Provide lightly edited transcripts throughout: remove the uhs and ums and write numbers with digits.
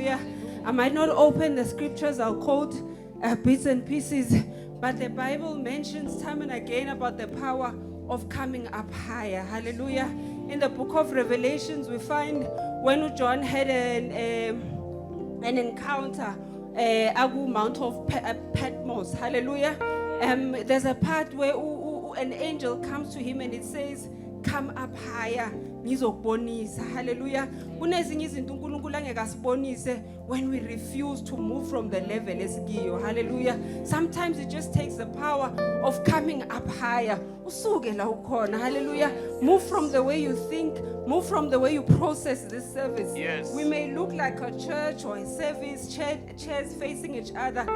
Hallelujah. I might not open the scriptures, I'll quote bits and pieces, but the Bible mentions time and again about the power of coming up higher. Hallelujah. In the book of Revelations, we find when John had an encounter Agu Mount of Patmos. Hallelujah. There's a part where an angel comes to him and it says, come up higher. Hallelujah. When we refuse to move from the level esikiyo. Hallelujah. Sometimes it just takes the power of coming up higher. Hallelujah. Move from the way you think, move from the way you process this service. Yes. We may look like a church or a service, chairs facing each other.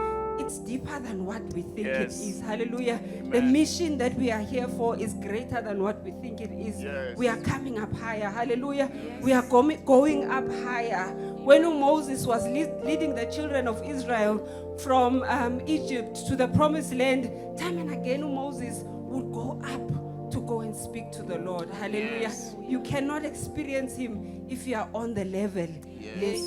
It's deeper than what we think it is. Hallelujah. Amen. The mission that we are here for is greater than what we think it is. Yes. We are coming up higher. Hallelujah. Yes. We are going up higher. When Moses was leading the children of Israel from Egypt to the promised land, time and again Moses would go up to go and speak to the Lord. Hallelujah. Yes. You cannot experience him if you are on the level. Yes.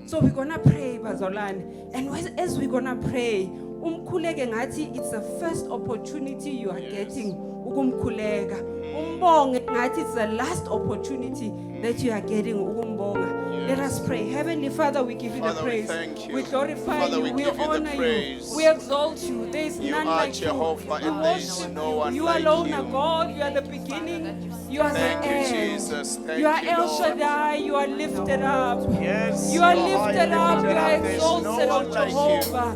So we're gonna pray, Bazolan. And as we're gonna pray, it's the first opportunity you are getting. It's the last opportunity that you are getting. Let us pray. Heavenly Father, we give you the praise. We glorify you. We honor you. We exalt you. There is none like you. We worship you. You alone are God. You are the beginning. You are the end. You are El Shaddai. You are lifted up. Yes. You are lifted up. You are exalted, O Jehovah.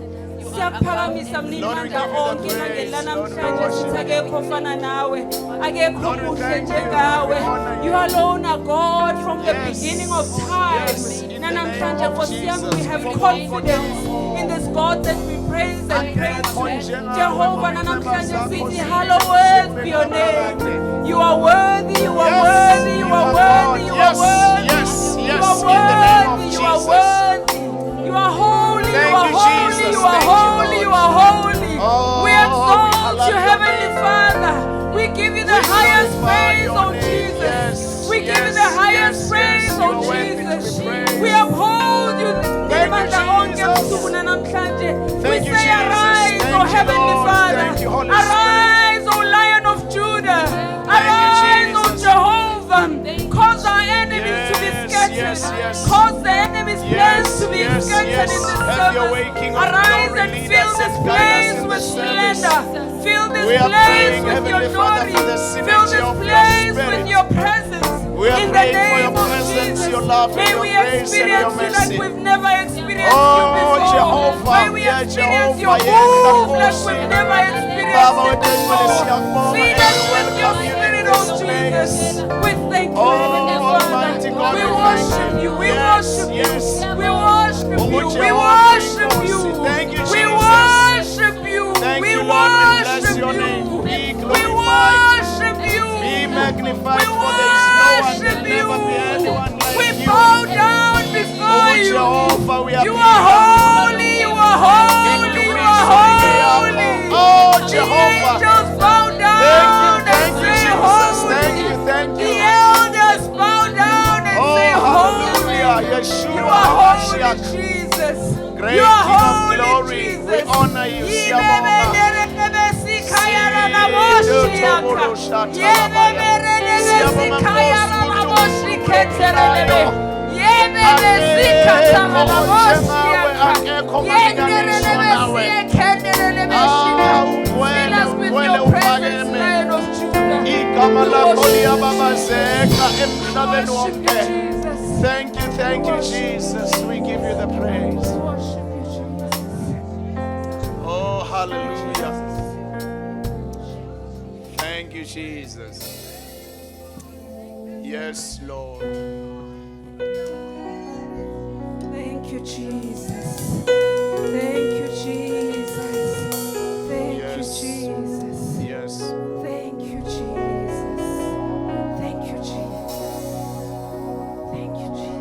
Siyaphakamisa mnimandla onke nangela namhlanje sitakekho fana nawe akekho kuhle njengawe. You alone are God from the beginning of time. Namhlanje Nkosi yami, we have confidence in this God that we praise and praise you. Jehovah, namhlanje sithi hallowed be your name. You are worthy, you are worthy, you are worthy, you are worthy. You are worthy, you are worthy. You are holy, you are holy, you are holy, you are holy. We exalt you, Heavenly Father. We give you the highest praise, oh Jesus. We give you the highest praise, oh Jesus. We uphold you. We say, arise, oh Heavenly Father. Arise, oh Lion of Judah. Arise, oh Jehovah. Cause our enemies to be scattered. Cause the enemy's plans to be scattered in this service. Arise and fill this place with splendor. Fill this place with your glory. Fill this place with your presence. In the name of Jesus. May we experience you like we've never experienced you before. May we experience your move like we've never experienced it before. Feed us with your spirit, oh Jesus. We thank you, Heavenly Father. We worship you. We worship you. We worship you. We worship you. We worship you. We worship you. We worship you. Be magnified, we for there is no one, worship there never be anyone like we you. bow down before you. Jehovah, we You are holy. You are holy. You are holy. Oh, Jehovah. The angels bow down Thank you, and say Jesus. holy. Thank you. The elders bow down and say holy. Hallelujah. Yeshua, You are holy, Mashiach. Jesus. Great You are King of holy, glory. Jesus. We honor you. Thank you, Jesus. We give you the praise. Oh, hallelujah. Thank you, Jesus. Yes, Lord. Thank you, Jesus. Thank you, Jesus. Thank you, Jesus. Yes. Thank you, Jesus. Thank you, Jesus. Thank you, Jesus.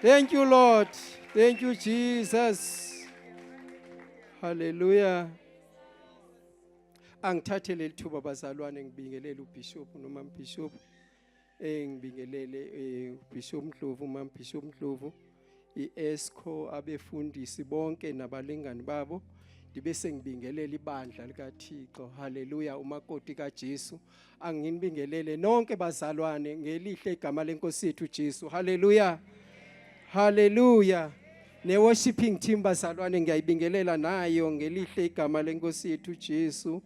Thank you, Lord. Thank you, Jesus. Hallelujah. Angithathele lithuba bazalwane ngibingelele uBishop noma Bishop ngibingelele uBishop Mdlovu, Mama Bishop Mdlovu, iESCO, abefundisi bonke nabalingani babo. Dibese ngibingelele ibandla likaThixo. Hallelujah. Umakoti kaJesu. Anginibingelele nonke bazalwane ngelihle igama lenkosi yethu Jesu. Hallelujah. Hallelujah. Ne worshiping team bazalwane ngiyayibingelela nayo ngelihle igama lenkosi yethu Jesu.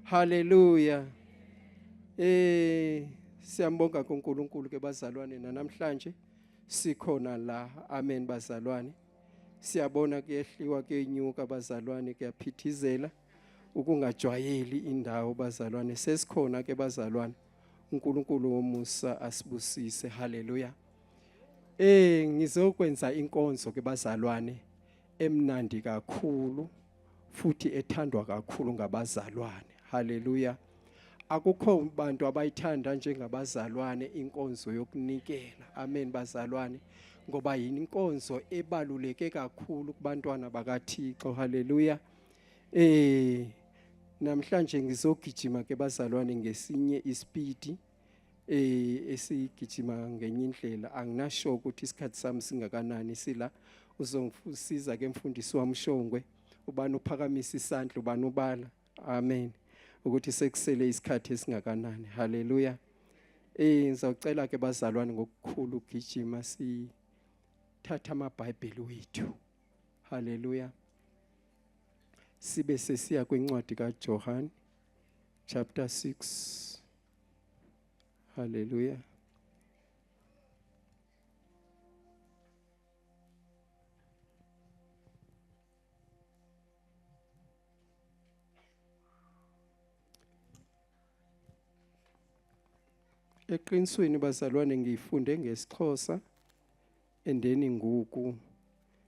Hallelujah. Siyambonga uNkulunkulu ke bazalwane namhlanje sikhona la. Amen bazalwane. Siyabona kuyehliwa kenyuka bazalwane kuyaphithizela ukungajwayeli indawo bazalwane. Sesikhona ke bazalwane. uNkulunkulu womusa asibusise. Hallelujah. Ngizokwenza inkonzo ke bazalwane emnandi kakhulu futhi ethandwa kakhulu ngabazalwane. Hallelujah. Akukho bantu abayithanda njengabazalwane inkonzo yokunikela. Amen bazalwane. Ngoba yinkonzo ebaluleke kakhulu kubantwana bakaThixo. Hallelujah. Namhlanje ngizogijima ke bazalwane ngesinye ispeed esigijima ngenye indlela. Anginasho ukuthi isikhathi sami singakanani sila. Uzongisiza ke mfundisi wami Shongwe ubani uphakamisa isandla ubani ubala. Amen. Ukuthi sekusele isikhathi esingakanani. Hallelujah. Ngizocela ke bazalwane ngokukhulu ukugijima sithatha amabhayibheli wethu. Hallelujah. Sibe sesiya kwincwadi kaJohn chapter 6. Hallelujah. Eqinisweni bazalwane ngiyifunde ngesiXhosa endeni ngoku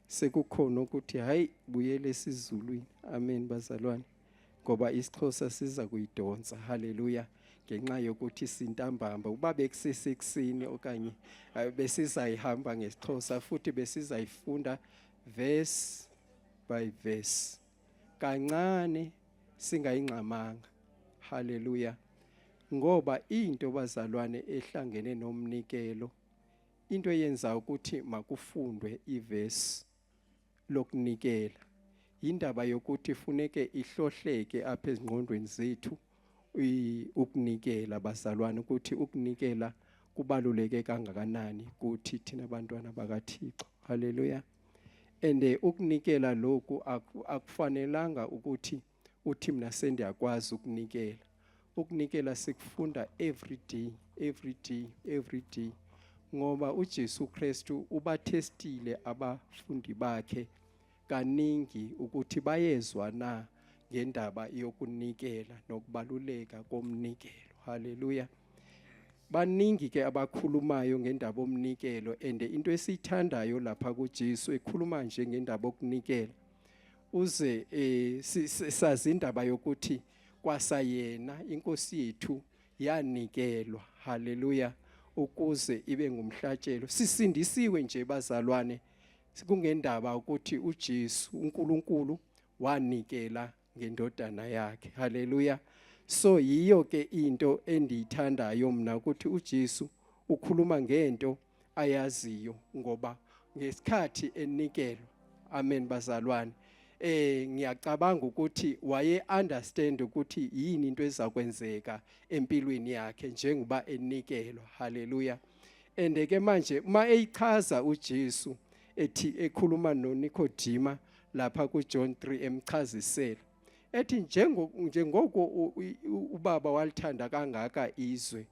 sekukhona ukuthi hayi buyele esiZulwini. Amen bazalwane. Ngoba isiXhosa siza kuyidonsa. Hallelujah. Ngenxa yokuthi sintambamba uba bekusesekusini okanye besizayihamba ngesiXhosa futhi besizayifunda verse by verse kancane singayingxamanga. Hallelujah. Ngoba into bazalwane ehlangene nomnikelo into eyenza ukuthi makufundwe iverse lokunikela indaba yokuthi funeke ihlohleke apha ezingqondweni zethu ukunikela bazalwane ukuthi ukunikela kubaluleke kangakanani kuthi thina abantwana bakaThixo. Hallelujah. And ukunikela lokhu akufanelanga ukuthi uthi mina sendiyakwazi ukunikela. Ukunikela sikufunda every day ngoba uJesu Kristu ubathestile abafundi bakhe kaningi ukuthi bayezwa na ngendaba yokunikela nokubaluleka komnikelo. Hallelujah. Baningi ke abakhulumayo ngendaba omnikelo and into esiyithandayo lapha kuJesu ekhuluma nje ngendaba okunikela uze sazi indaba yokuthi kwasayena inkosi yethu yanikelwa. Hallelujah. Ukuze ibe ngumhlatshelo sisindisiwe nje bazalwane kungendaba ukuthi uJesu uNkulunkulu wanikela ngendodana yakhe. Hallelujah. So yiyo ke into endiyithandayo mina ukuthi uJesu ukhuluma ngento ayaziyo ngoba ngesikhathi enikelwa. Amen bazalwane. ngiyacabanga ukuthi waye understand ukuthi yini into ezakwenzeka empilweni yakhe njengoba enikelwa. Haleluya. And ke manje uma eyichaza uJesu ethi ekhuluma noNikodima lapha kuJohn 3 emchazisela ethi njengoko ubaba walithanda kangaka izwe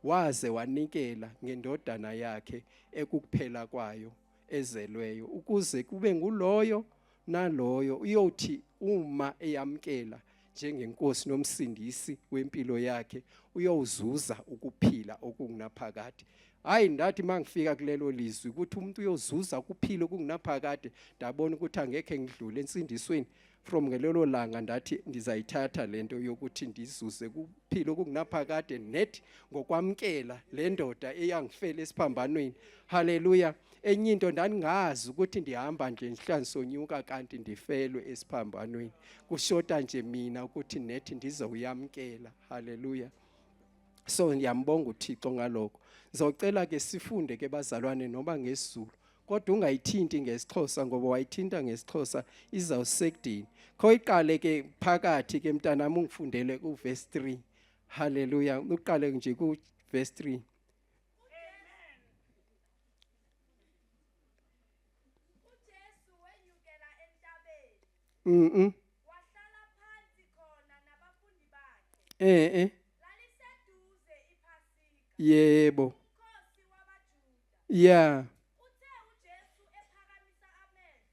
waze wanikela ngendodana yakhe ekukuphela kwayo ezelweyo ukuze kube nguloyo naloyo uyothi uma eyamkela njengenkosi nomsindisi wempilo yakhe uyowuzuza ukuphila okungunaphakade. Hayi ndathi mangifika kulelo lizwi ukuthi umuntu uyozuza ukuphila okungunaphakade ndabona ukuthi angeke ngidlule ensindisweni. From ngelelo langa ndathi ndizayithatha lento yokuthi ndizuze kuphila okungunaphakade net ngokwamkela le ndoda eyangifela esiphambanweni. Haleluya. Enye into ndandingazi ukuthi ndihamba nje nhlanzonyuka kanti ndifelwe esiphambanweni. Kushota nje mina ukuthi nethi ndizowuyamkela. Haleluya. So ngiyambonga uThixo ngalokho. Ngizocela ke sifunde ke bazalwane noma ngesiZulu. Kodwa ungayithinti ngesiXhosa ngoba wayithinta ngesiXhosa izawusekudini. Kho iqale ke phakathi ke mntanami ungifundele ku verse 3. Haleluya. Uqale nje ku verse 3. Wahlala phansi khona nabafundi bakhe. Laliseduze iPhasika. Yebo. Unkosi wabaJuda. Yeah. Uthe uJesu ephakamisa amehlo.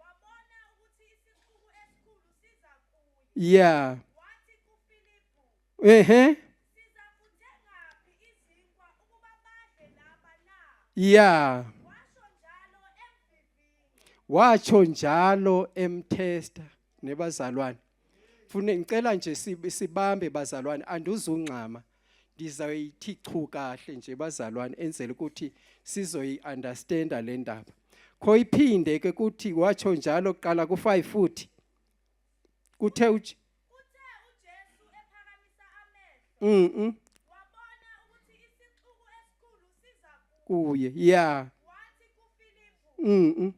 Wabona ukuthi isixuku esikhulu siza kuye. Yeah. Wathi kuFilipu. Siza kuthengaphi izinkwa ukuba badle laba na? Yeah. Watsho njalo emtesta nebazalwane. Fune ngicela nje sibambe bazalwane anduzungqama. Ndizayithi chu kahle nje bazalwane enzele ukuthi sizoyi understand le ndaba. Kho iphinde ke kuthi watsho njalo kuqala ku5 futhi. Kuthe uJesu ephakamisa amehlo. Wabona ukuthi isixuku esikhulu siza kuye. Yeah. Wathi kuFilipu.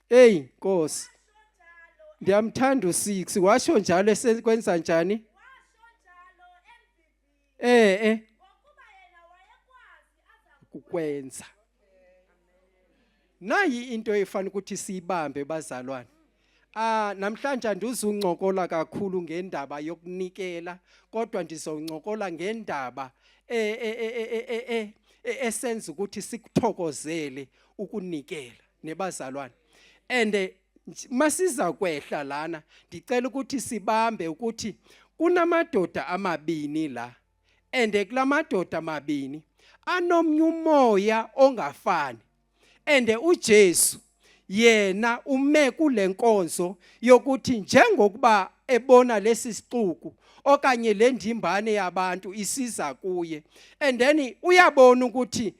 Hey Nkosi. Ndiyamthanda u6 washo njalo esekwenza njani? Washo njalo emvivini. Ngokuba yena wayekwazi ukukwenza. Nayi into efana ukuthi siyibambe bazalwane. Namhlanje andizuncokola kakhulu ngendaba yokunikela kodwa ndizoncokola ngendaba esenza ukuthi sikuthokozele ukunikela nebazalwane. And masiza kwehla lana ndicela ukuthi sibambe ukuthi kunamadoda amabini la and kulamadoda amabini anomnye umoya ongafani and uJesu yena ume kule nkonzo yokuthi njengokuba ebona lesi sixuku okanye le ndimbane yabantu isiza kuye and then uyabona ukuthi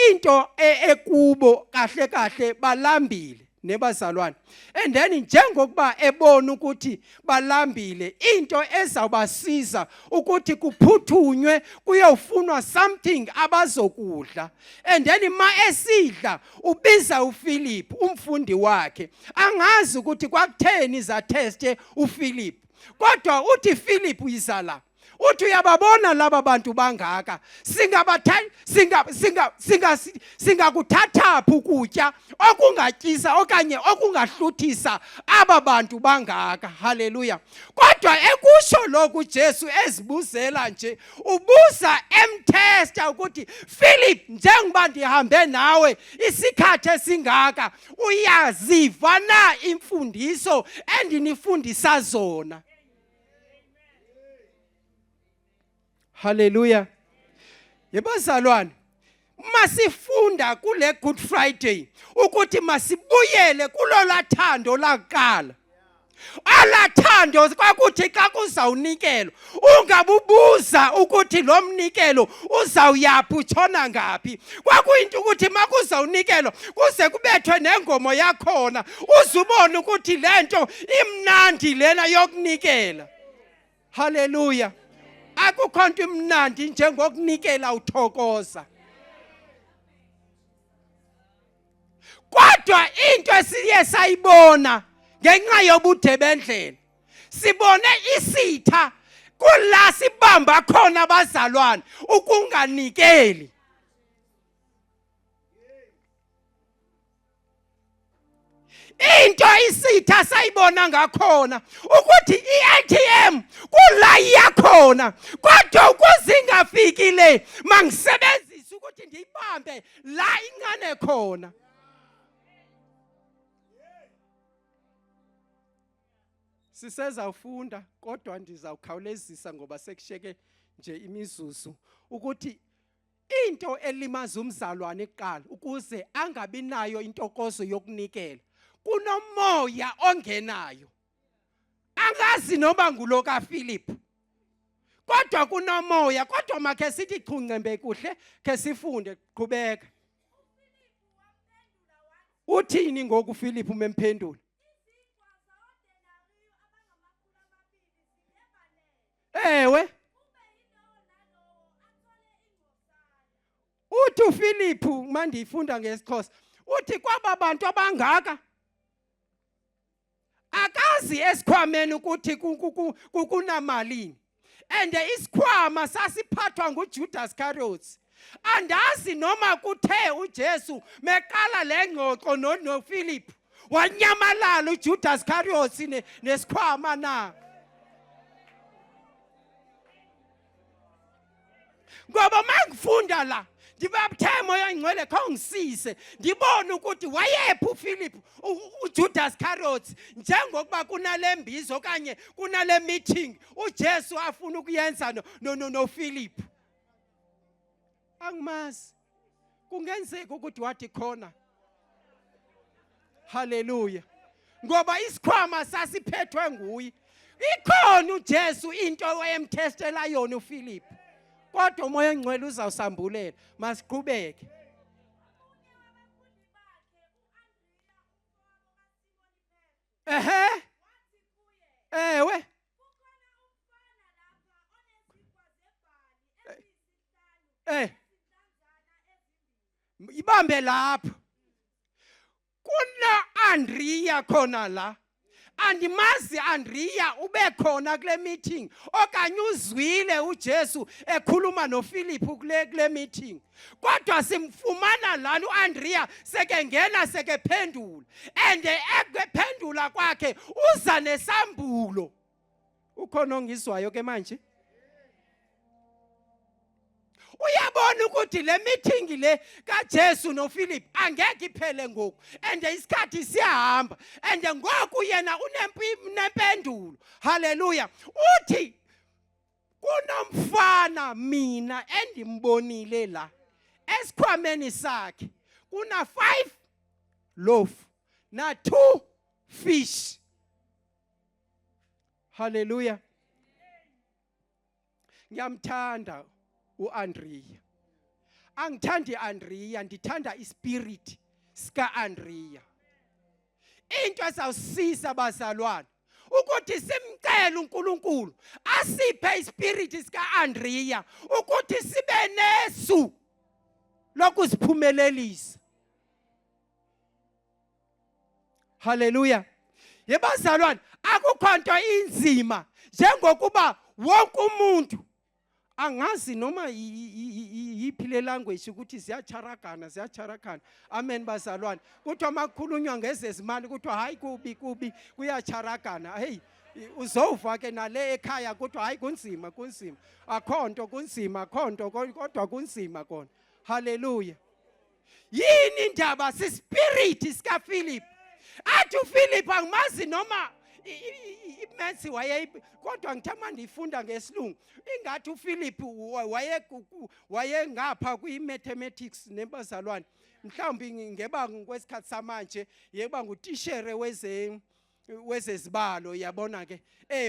into ekubo kahle kahle balambile nebazalwane and then njengokuba ebona ukuthi balambile into ezawubasiza ukuthi kuphuthunywe kuyofunwa something abazokudla and then ma esidla ubiza uPhilip umfundi wakhe angazi ukuthi kwakutheni za teste uPhilip kodwa uthi Philip uyizala uthi uyababona laba bantu bangaka singakuthathaphi ukutya okungatyisa okanye okungahluthisa aba bantu bangaka. Haleluya. Kodwa ekusho lokhu Jesu ezibuzela nje ubuza emtesta ukuthi Philip njengoba ndihambe nawe isikhathi esingaka uyaziva na imfundiso endinifundisa zona. Haleluya. Yebazalwane masifunda kule Good Friday ukuthi masibuyele kulola thando laqala. Alathando kwakuthi xa kuzawunikelwa ungabubuza ukuthi lo mnikelo uzawuyaphi utshona ngapi. Kwakuyinto ukuthi makuzawunikelwa kuze kubethwe nengomo yakhona uzubone ukuthi lento imnandi lena yokunikela. Haleluya. Akukho nto imnandi njengokunikela uthokoza. esiye sayibona ngenxa yobude bendlela sibone isitha kula sibamba khona abazalwane ukunganikeli. Into isitha sayibona ngakhona ukuthi iATM kula iyakhona kodwa ukuzingafiki le mangisebenzisa ukuthi ndiyibambe la incane khona. Sisezawufunda kodwa ndizawukhawulezisa ngoba sekusheke nje imizuzu ukuthi into elimaza umzalwane eqala ukuze angabi nayo intokozo yokunikela kunomoya ongenayo. Angazi noma ngulo kaPhilip kodwa kunomoya. Kodwa makhe sithi chungcembe kuhle ke sifunde qhubeka. Uthini ngoku uPhilip umemphendula? Ewe uthi uPhilip manje ifunda ngesiXhosa uthi kwaba bantu abangaka akazi esikhwameni ukuthi kunamalini and isikhwama sasiphathwa nguJudas Iscariot. Andazi noma kuthe uJesu meqala lengxoxo noPhilip wanyamalala uJudas Iscariot nesikhwama na. Ngoba mangifunda la ndibaphe moya ingcwele khongisize ndibone ukuthi wayephi uPhilip uJudas Iscariot njengokuba kunale mbizo kanye kunale meeting uJesu afuna ukuyenza noPhilip. Angimazi kungenzeka ukuthi wathi khona. Hallelujah. Ngoba isikhwama sasiphethwe nguye. Ikhona uJesu into wayemthestela yona uPhilip. Kodwa umoya engcwele uzawusambulela. Masiqhubeke. Ewe. Ibambe lapho. Kuna Andrea khona la. Andimazi Andrea ube khona kule meeting okanye uzwile uJesu ekhuluma noPhilip kule meeting. Kodwa simfumana la uAndrea sekengena sekephendula and ekuphendula kwakhe uza nesambulo. Ukhona ongizwayo ke manje? Uyabona ukuthi le meeting le kaJesu noPhilip angeke iphele ngoku and isikhathi siyahamba and ngoku yena unempendulo. Hallelujah. Uthi kunomfana mina endimbonile la esikhwameni sakhe kuna 5 loaf na 2 fish. Hallelujah. Ngiyamthanda uAndrea. Angithandi Andrea, ndithanda ispirit sika Andrea. Into esawusisa bazalwane ukuthi simcela uNkulunkulu asiphe ispirit sika Andrea ukuthi sibe nesu lokuziphumelelisa. Hallelujah. Yebazalwane akukho nto inzima njengokuba wonke umuntu angazi noma yiphile language ukuthi ziyacharagana. Amen bazalwane. Kuthiwa makukhulunywa ngezezimali kuthiwa hayi kubi kuyacharagana. Hey uzova ke nale ekhaya kuthiwa hayi kunzima. Akho nto kunzima kodwa kunzima kona. Hallelujah. Yini indaba sispirit sika Philip. Athi uPhilip angimazi noma imensi kodwa ngithama ndifunda ngesilungu ingathi uPhilip wayengapha kwi-mathematics nembazalwane mhlawumbi ngeba kwesikhathi samanje yeba ngutishere wezezibalo yabona ke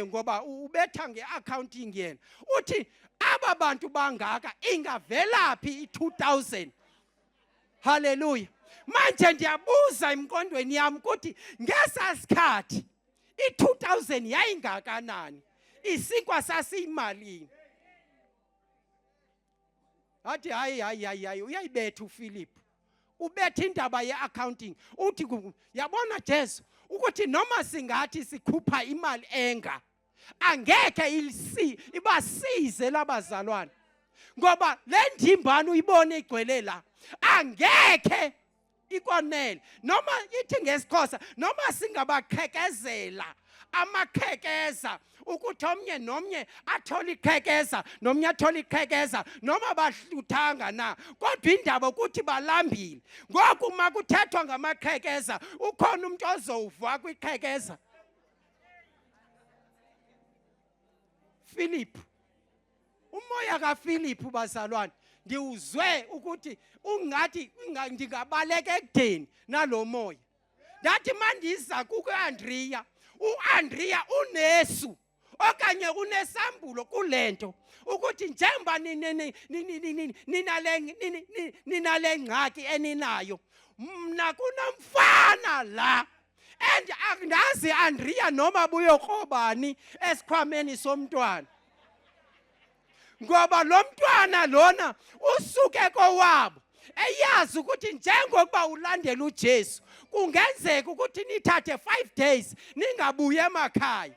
ngoba ubetha ngeaccounting yena uthi aba bantu bangaka ingavelaphi i2000. Hallelujah. Manje ndiyabuza emqondweni yami ukuthi ngesasikhathi i2000 yayingakanani isinkwa sasiyimalini. Athi hayi uyayibetha uPhilip ubetha indaba ye-accounting uthi yabona Jesu ukuthi noma singathi sikhupha imali enga angeke ibasize labazalwane ngoba le ndimbano uyibone igcwele la angeke ikonele noma ithi ngesikhosa noma singabaqhekezela amakhekeza ukuthi omnye nomnye athola ikhekeza nomnye athola ikhekeza noma bahluthanga na kodwa indaba ukuthi balambile ngoku makuthethwa ngamakhekeza ukhona umuntu ozowuva kwikhekeza Philip umoya kaPhilip bazalwane ndiwuzwe ukuthi ungathi ndingabaleka ekutheni nalo moya ndathi mandiza kuAndrea uAndrea unesu okanye unesambulo kulento ukuthi njengoba ninale ngxaki eninayo mna kunomfana la and andazi Andrea noma buyokrobani esikhwameni somntwana ngoba lo mntwana lona usuke kowabo eyazi ukuthi njengokuba ulandela uJesu kungenzeka ukuthi nithathe 5 days ningabuye emakhaya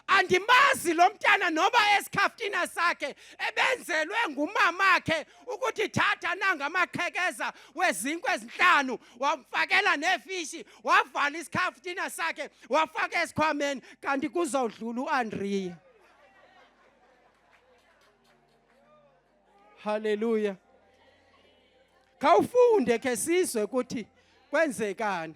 andimazi lo mntana noba esikhaftina sakhe ebenzelwe ngumamakhe ukuthi thatha nanga amakhekeza wezinkwe ezinhlanu wamfakela nefishi wavala isikhaftina sakhe wafaka esikhwameni kanti kuzodlula uAndrea Hallelujah Kawufunde ke sizwe ukuthi kwenzekani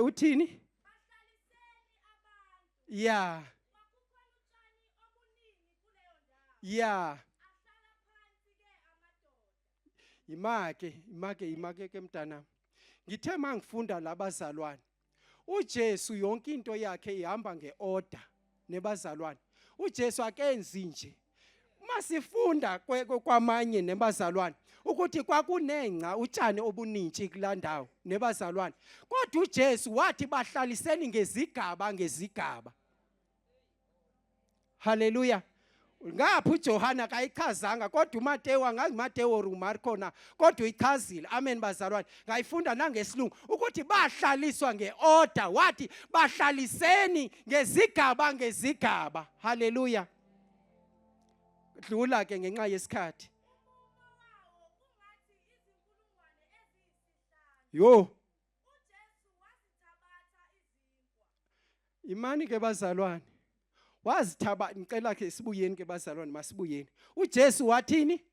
uthini yeah imake ke mntana ngithe mangifunda labazalwane uJesu yonke into yakhe ihamba ngeorder nebazalwane uJesu akenzi nje masifunda kwamanye nebazalwane ukuthi kwakunenca utshani obuningi kulandawo nebazalwane kodwa uJesu wathi bahlaliseni ngezigaba Hallelujah ngapha uJohana kayichazanga kodwa uMateyu angaziMateyu or uMarko na kodwa uyichazile amen bazalwane ngayifunda nangesilungu ukuthi bahlaliswa ngeorder wathi bahlaliseni ngezigaba Hallelujah dlula ke ngenxa yesikhathi yo imani ke bazalwane wazithaba ngicela ke sibuyeni ke bazalwane masibuyeni uJesu wathini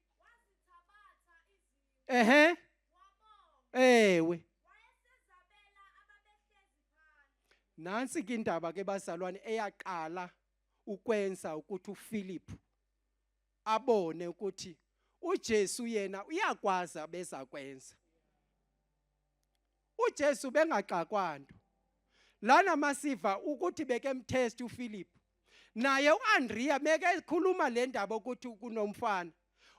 ewe nansi ke indaba ke bazalwane eyaqala ukwenza ukuthi uPhilip abone ukuthi uJesu yena uyakwazi abeza kwenza uJesu bengaxakwanto lana masiva ukuthi bekemtest uPhilip naye uAndrea meke ekhuluma le ndaba ukuthi kunomfana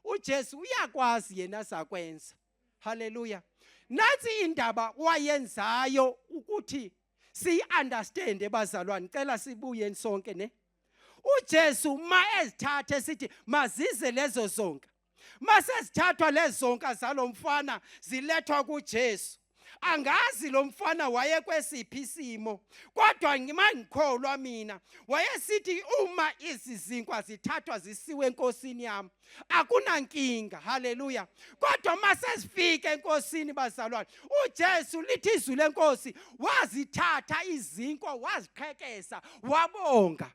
uJesu uyakwazi yena zakwenza Hallelujah nathi indaba wayenzayo ukuthi si-understand ebazalwane cela sibuye sonke ne uJesu ezithathe sithi mazize lezo zonke masezithathwa lezo zonke zalomfana zilethwa kuJesu angazi lo mfana wayekwesiphi isimo kodwa ngimangikholwa mina wayesithi uma izizinkwa zithathwa zisiwe enkosini yami akunankinga Hallelujah kodwa masezifike enkosini bazalwane uJesu lithi izwi lenkosi wazithatha izinkwa waziqhekeza wabonga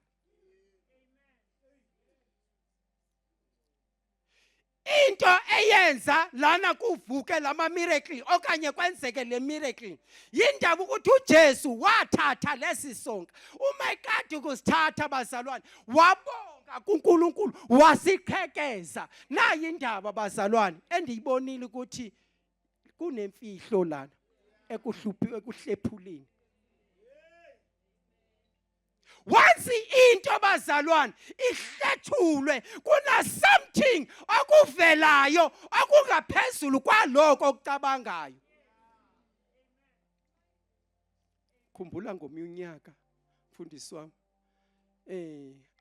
into eyenza lana kuvuke lama miracle okanye kwenzeke le miracle yindaba ukuthi uJesu wathatha lesisonka uma ekade kusithatha bazalwane wabonga kuNkulunkulu wasiqhekeza nayi indaba bazalwane endiyibonile ukuthi kunemfihlo lana ekuhlephuleni once into bazalwane ihlethulwe kuna something okuvelayo okungaphezulu kwaloko okucabangayo ngikhumbula ngomnyaka mfundisi wami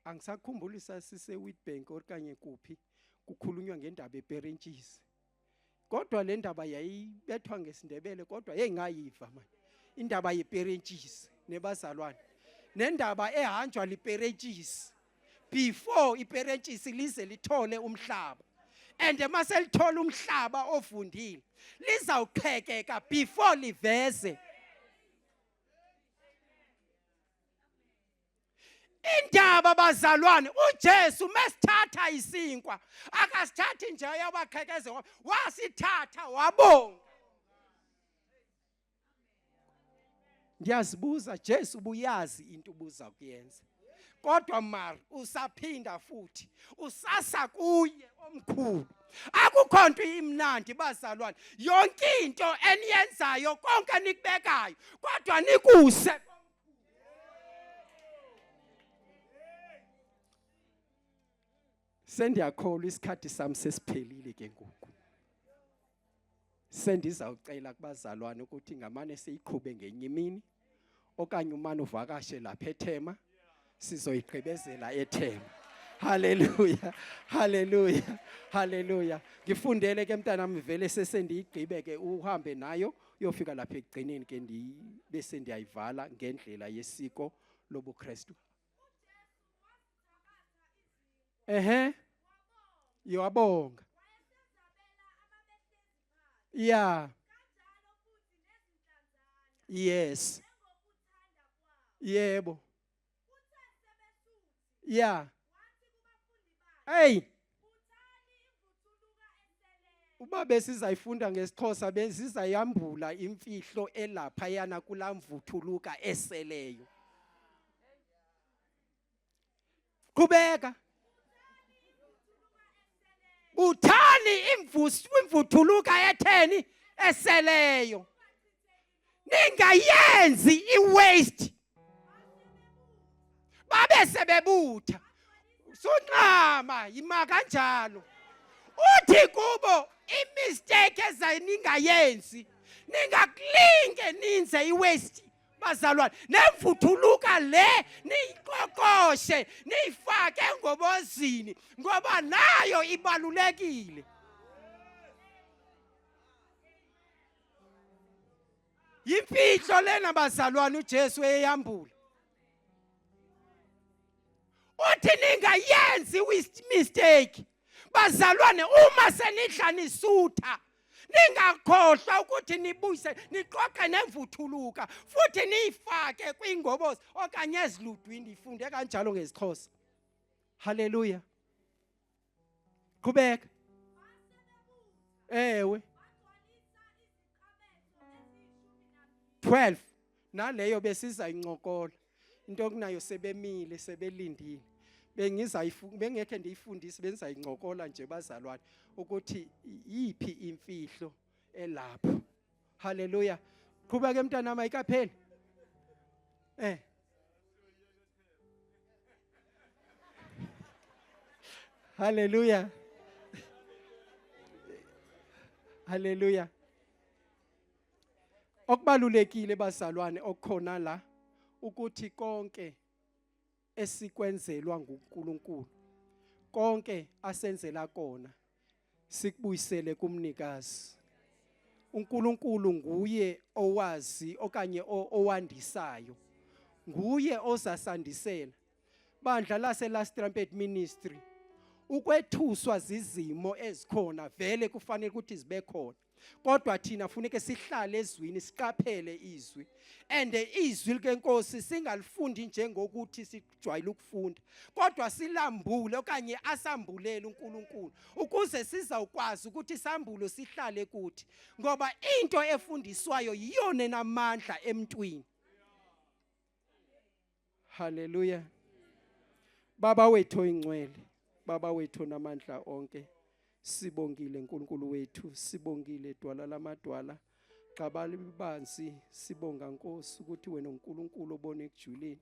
angisakhumbuli sasise Witbank okanye kuphi kukhulunywa ngendaba ePerentshisi kodwa le ndaba yayibethwa ngesindebele kodwa ngayiva manje indaba yePerentshisi nebazalwane nendaba ehanjwa liPerentshisi before iPerentshisi lize lithole umhlaba and mase lithola umhlaba ovundile lizawuqhekeka before liveze indaba bazalwane uJesu mesithatha isinkwa akasithathi nje yabaqhekeze wasithatha wabonga ndiyazibuza Jesu ubuyazi into ubuza kuyenza kodwa mara usaphinda futhi usasa kuye omkhulu akukho nto imnandi bazalwane yonke into eniyenzayo konke nikubekayo kodwa nikuse sendiyakholwa isikhathi sami sesiphelile ke ngoku sendizawucela kubazalwane ukuthi ngamane siyiqhube ngenye imini okanye umane uvakashe lapha eThema sizoyiqhibezela eThema haleluya haleluya haleluya ngifundele ke mntanami vele sesendiyigqibe ke uhambe nayo uyofika lapha ekugcineni ke bese ndiyayivala ngendlela yesiko lobuKristu yabonga yeah yes yebo yeah hey uba besizayifunda ngesixhosa bezizayambula imfihlo elapha yana kulamvuthuluka eseleyo qhubeka uthani imvuthuluka etheni eseleyo ningayenzi iwaste babe sebebutha sunqama yima kanjalo uthi kubo imistake ezayiningayenzi ningakulinge ninze iwaste bazalwane nemvuthuluka le niyiqoqoshe niyifake ngobozini ngoba nayo ibalulekile yimfihlo lena bazalwane uJesu eyambula uthi ningayenzi mistake bazalwane uma senidla nisutha ningakhohlwa ukuthi nibuyise niqoqe nemvuthuluka futhi niyifake kwingobozi okanye eziludwini ifunde kanjalo ngesiXhosa haleluya qhubeka ewe 12 naleyo besiza incokola into okunayo sebemile sebelindile bengekhe ndiyifundise benzayincokola nje bazalwane ukuthi yipi imfihlo elapho haleluya qhubeka ke mntana mayikapheli haleluya haleluya okubalulekile bazalwane okukhona la ukuthi konke esikwenzelwa nguNkulunkulu konke asenzela kona sikubuyisele kumnikazi uNkulunkulu nguye owazi okanye owandisayo nguye ozasandisela bandla lase Last Trumpet Ministry ukwethuswa zizimo ezikhona vele kufanele ukuthi zibe khona kodwa thina funeke sihlale ezwini siqaphele izwi and izwi lenkosi singalifundi njengokuthi sijwayele ukufunda kodwa silambule okanye asambulele uNkulunkulu ukuze sizawukwazi ukuthi isambulo sihlale kuthi ngoba into efundiswayo yiyona enamandla emntwini haleluya baba wethu oyingcwele baba wethu namandla onke sibongile uNkulunkulu wethu sibongile dwala lamadwala xabala ibanzi sibonga Nkosi ukuthi wena uNkulunkulu obone ekujuleni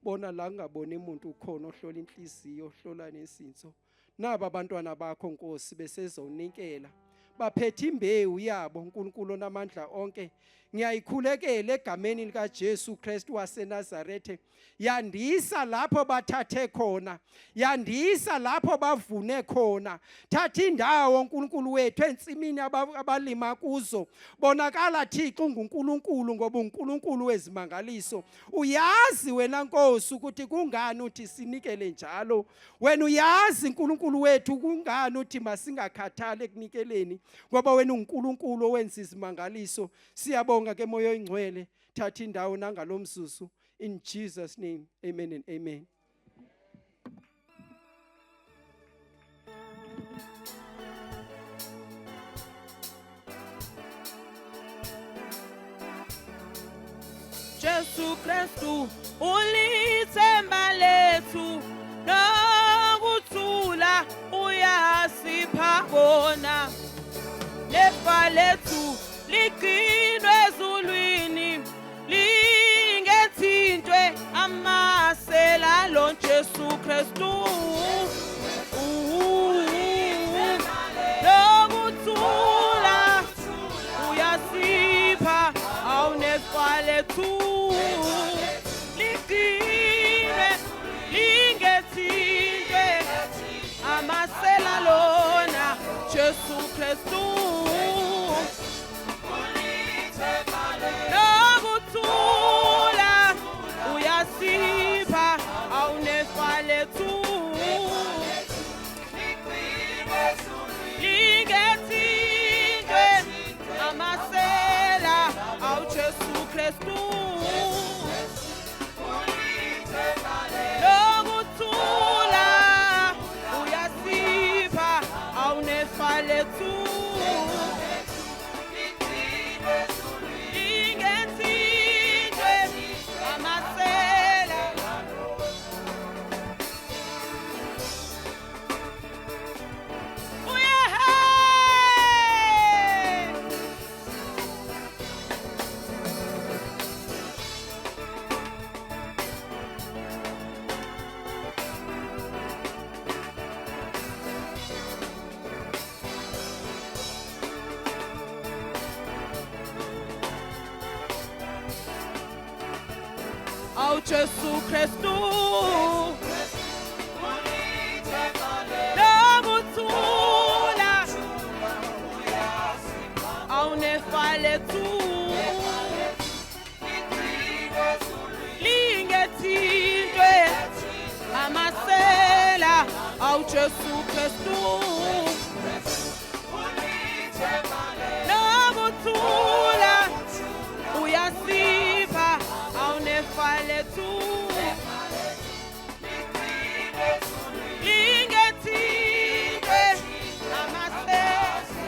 bona la ngabone umuntu ukhona ohlola inhliziyo ohlola nesinso naba abantwana bakho Nkosi besezonikela baphethe imbewu yabo uNkulunkulu namandla onke Ngiyayikhulekela egameni lika Jesu Kristu waseNazarethe. Yandisa lapho bathathe khona, yandisa lapho bavune khona. Thatha indawo uNkulunkulu wethu ensimini abalima kuzo. Bonakala Thixo unguNkulunkulu ngoba uNkulunkulu wezimangaliso. Uyazi wena Nkosi ukuthi kungani uthi sinikele njalo. Wena uyazi uNkulunkulu wethu kungani uthi masingakhathali ekunikeleni ngoba wena uNkulunkulu owenza izimangaliso. Siyabonga ke moya oyingcwele, thatha indawo nangalomzuzu. In Jesus' name, amen and amen. Jesu Kristu ulithemba lethu, nokuthula uyasipha kona. Lefa lethu liqinwe ezulwini, lingethintwe amasela lo Jesu Kristu. Nokuthula uyasipha, awunefa lethu liqinwe, lingethintwe amasela lona Jesu Kristu. Nokuthula uyasipha, awunefa lethu lingethintwe amasela awu Jesu Kristu. Nokuthula uyasipha, awunefa lethu lingethintwe amasela. Awu Jesu Kristu nokuthula awunefa lethu lingethintwe amasela awu Jesu Kristu. Nokuthula uyasipha, awunefa lethu lingethintwe amasela.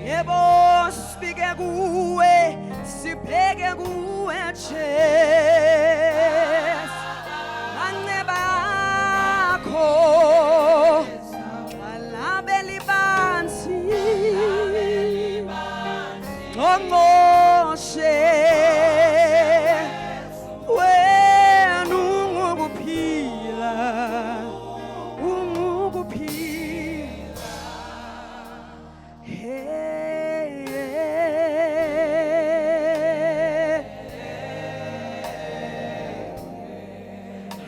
Yebo sibike kuwe, sibheke kuwe Jesu. Aneba yakho alabeli bansi ngomoshe wena ungukuphila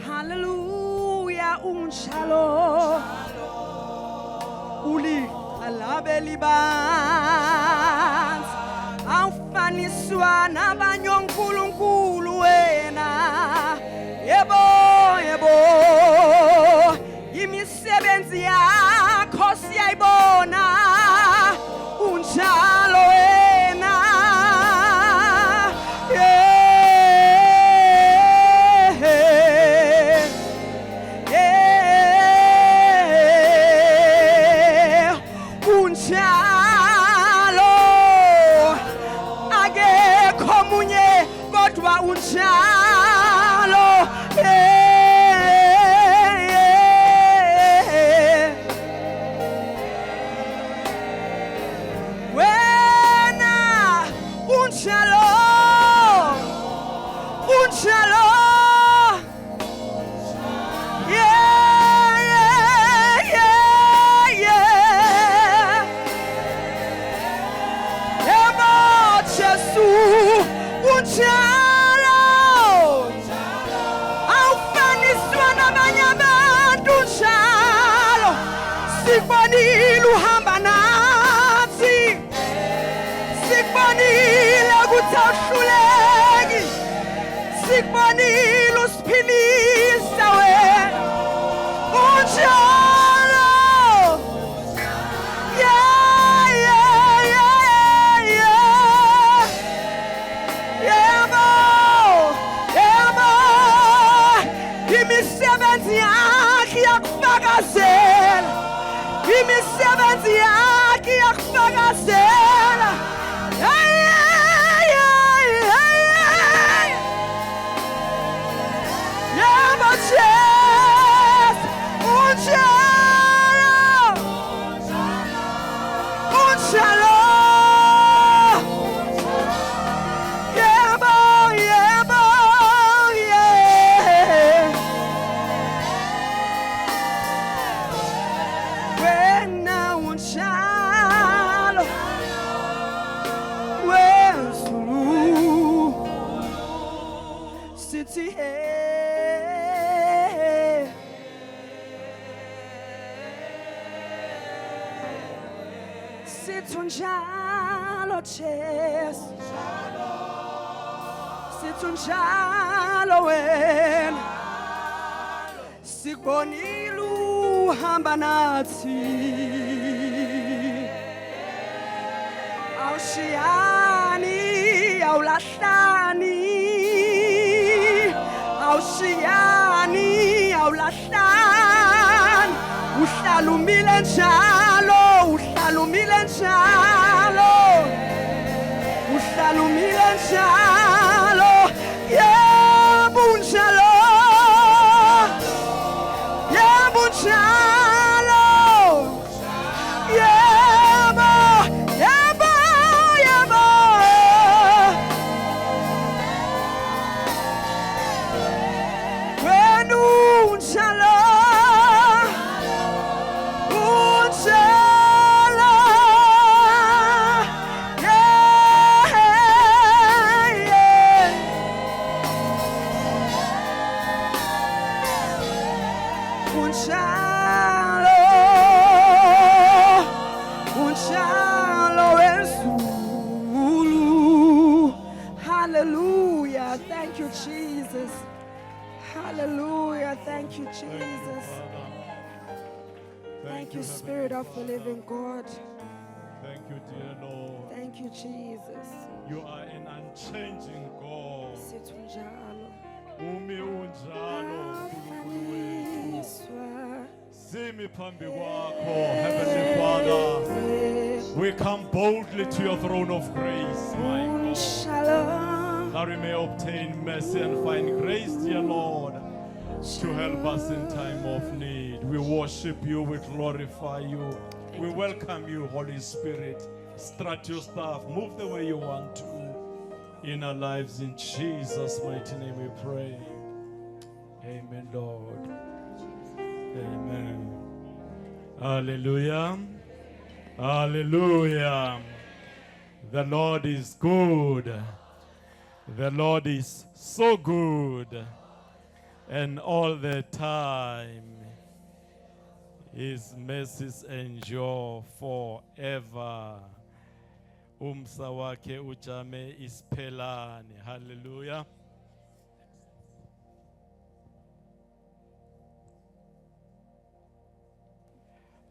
Hallelujah, unshalo uli alabeli bansi awufaniswa nabanye onkulunkulu wena yebo yebo imisebenzi yakho siyayibona unjalo wena unjalo akekho munye kodwa unjalo wena unjalo unjalo unjalo awufaniswa nabanye abantu unjalo sikubonile uhamba nathi sikubonile ukuthi awuhluleki sikubonile usiphilisa wena unjalo imisebenzi yakhe yakufakazela imisebenzi yakhe yakufakazela yebo Jesu unjalo unjalo yebo yebo wena unjalo wezulu sithi sithi unjalo Jesu sithi unjalo wena sikubonile uhamba nathi awushiyani awulahlani awushiyani awulahlani uhlala umile njalo uhlala umile njalo uhlala umile njalo yebo unjalo yebo unjalo yebo yebo yebo wena unjalo unjalo unjalo wezulu. Hallelujah, thank you Jesus. Hallelujah, thank you Jesus. Thank you Spirit of the living God. Thank you, dear Lord. Thank you Jesus. You are an unchanging God. Sithi unjalo Umi unjalo uNkulunkulu wethu. Simi phambi kwakho, Heavenly Father. We we come boldly to your throne of grace, my God, Shalom. that we may obtain mercy and find grace, dear Lord, to help us in time of need. We worship you, we glorify you, we welcome you, Holy Spirit. Strut your staff, move the way you want to in our lives. In Jesus' mighty name we pray. Amen, Lord. Amen. Hallelujah. Hallelujah. The Lord is good. The Lord is so good. And all the time, His mercies endure forever. Umsa wakhe ujame isiphelane. Hallelujah.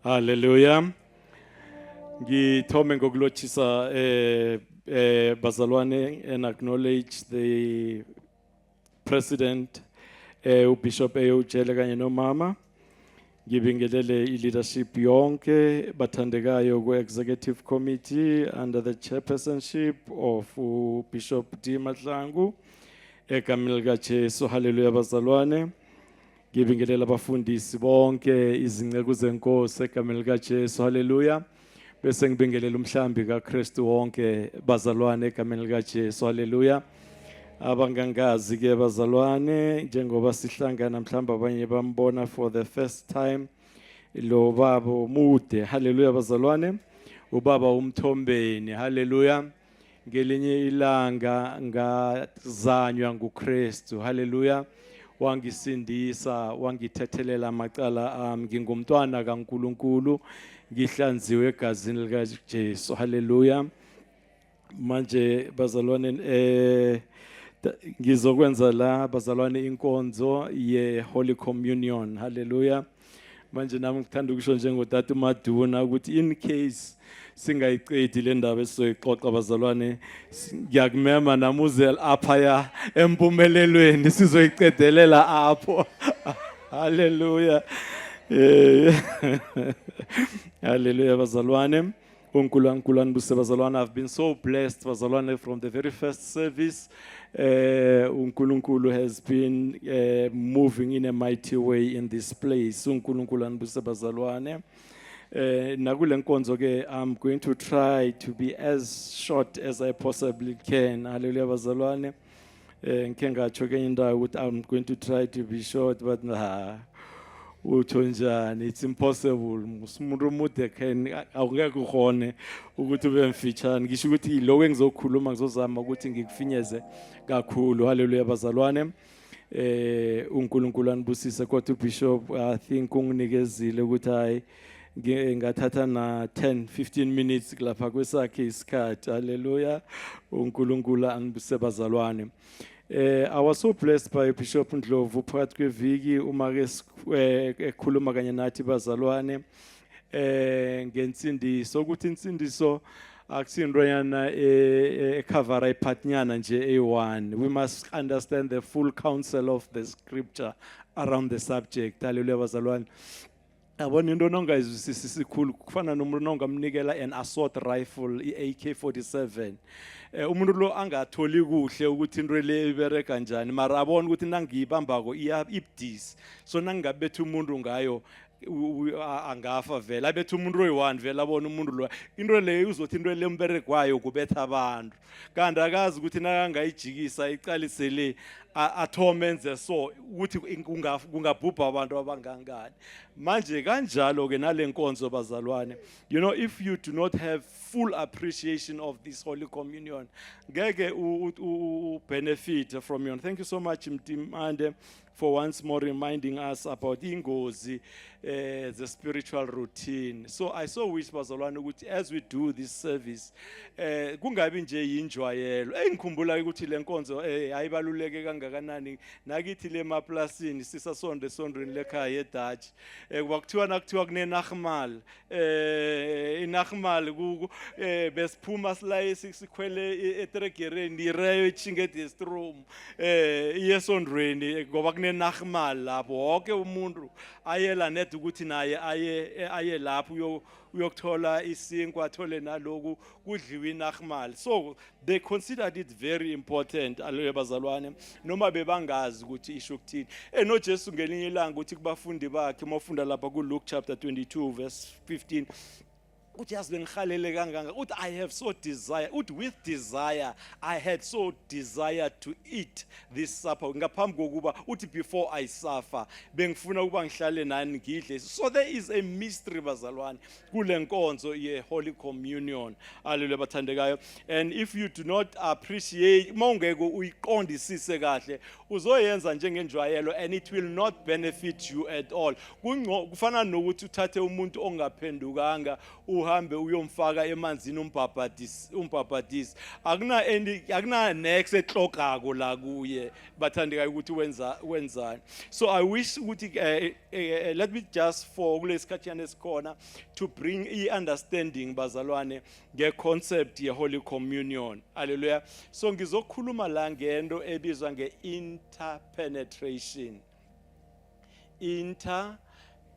Hallelujah. Ngithome ngokulochisa bazalwane and acknowledge the president uBishop Eyojele kanye nomama. Ngibingelele i-leadership yonke bathandekayo ku-executive committee under the chairpersonship of Bishop D. Mahlangu egameni likaJesu. Hallelujah bazalwane. Ngibingelela abafundisi bonke izinceku zenkosi egameni likaJesu. Hallelujah. Bese ngibingelela umhlambi kaKristu wonke bazalwane egameni likaJesu. Hallelujah. Abangangazi ke bazalwane njengoba sihlangana mhlamba abanye bambona for the first time lo baba mude. Hallelujah bazalwane. Ubaba umthombeni. Hallelujah. Ngelinye ilanga ngazanywa nguKristu. Hallelujah. Wangisindisa, wangithethelela amacala ami. Ngingumntwana kaNkulunkulu, ngihlanziwe egazini likaJesu. Hallelujah. Manje bazalwane ngizokwenza la bazalwane inkonzo ye Holy Communion. Hallelujah. Manje nami ngithanda ukusho njengoTata uMaduna ukuthi in case singayiqedi le ndaba esizoyixoxa bazalwane, ngiyakumema namuze apha ya empumelelweni sizoyiqedelela apho. Hallelujah. Hallelujah bazalwane. uNkulunkulu buse bazalwane. I've been so blessed bazalwane from the very first service. uNkulunkulu has been moving in a mighty way in this place. uNkulunkulu buse bazalwane. Nakule nkonzo ke I'm going to try to be as short as I possibly can. Hallelujah bazalwane. Ngike ngatsho ke indawo ukuthi I'm going to try to be short, but utho njani, it's impossible. Umuntu omude awungeke ukhone ukuthi ube mfitshane. Ngisho ukuthi lo engizokhuluma ngizozama ukuthi ngikufinyeze kakhulu. Hallelujah bazalwane. uNkulunkulu anibusise kodwa uBishop I think unginikezile ukuthi hayi ngathatha na 10-15 minutes lapha kwesakhe isikhathi. Hallelujah. uNkulunkulu anibusise bazalwane. I was so blessed by Bishop Ndlovu phakathi kweviki uma ke ekhuluma kanye nathi bazalwane ngensindiso ukuthi insindiso akusinto yana cover iphathnyana nje a1. We must understand the full counsel of the scripture around the subject. Hallelujah bazalwane. Abona into nongayizwisisi sikhulu kufana nomuntu nongamnikela an assault rifle i-AK-47. Umuntu lo angatholi kuhle ukuthi into le ibere kanjani, mara abona ukuthi nangiyibambako ibdisi. So nangingabetha umuntu ngayo angafa vele. Abetha umuntu oyi-1 vele abona umuntu lo into le uzothi into le mberekwayo kubetha abantu. Kanti akazi ukuthi nakangayijikisa iqalise le athomenze so ukuthi kungabhubha abantu abangangani. Manje kanjalo ke nale nkonzo bazalwane. You know, if you do not have full appreciation of this Holy Communion, ngeke benefit from you. Thank you so much Mtimande for once more reminding us about ingozi, the spiritual routine. So I so wish bazalwane ukuthi as we do this service kungabi nje yinjwayelo. Engikhumbula ukuthi le nkonzo ayibaluleke kangakanani nakithi le maplasini sisasonde esondweni lekhaya eDutch. Kwakuthiwa nakuthiwa kuneNachmal. iNachmal besiphuma silaye sikhwele etregereni ireyo ichinge distrom. Iyesondweni ngoba kuneNachmal lapho wonke umuntu ayela net ukuthi naye aye lapho uyokuthola isinkwa athole naloku kudliwa iNachmal. So they considered it very important aleyo bazalwane noma bebangazi ukuthi isho ukuthini. NoJesu ngelinye ilanga ukuthi kubafundi bakhe mawufunda lapha ku Luke chapter 22 verse 15 uthi yazi ngikhalele kanganga uthi I have so desire uthi with desire I had so desire to eat this supper ngaphambi kokuba uthi before I suffer bengifuna ukuba ngihlale nani ngidle. So there is a mystery bazalwane kule nkonzo ye Holy Communion alule bathandekayo, and if you do not appreciate mawungeke uyiqondisise kahle uzoyenza njengenjwayelo and it will not benefit you at all. Kufana nokuthi uthathe umuntu ongaphendukanga uhambe uyomfaka emanzini umbhabhadisi akuna next ehlokako la kuye bathandekayo ukuthi wenzani. So I wish ukuthi let me just for kulesikhathana esikhona to bring understanding bazalwane nge concept ye Holy Communion. Hallelujah. So ngizokhuluma la ngento ebizwa nge interpenetration.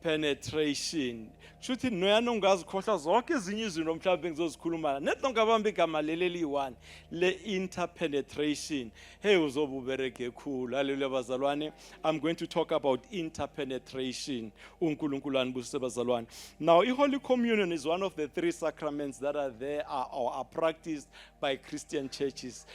Penetration. Shuthi noyana ungazikhohla zonke ezinye izinto mhlawumbe ngizozikhuluma net ngabamba igama leli one le interpenetration. Hey uzobe ubereke khulu. Hallelujah bazalwane. I'm going to talk about interpenetration. uNkulunkulu anibusise bazalwane. Now Holy Communion is one of the 3 sacraments that are there or are practiced by Christian churches.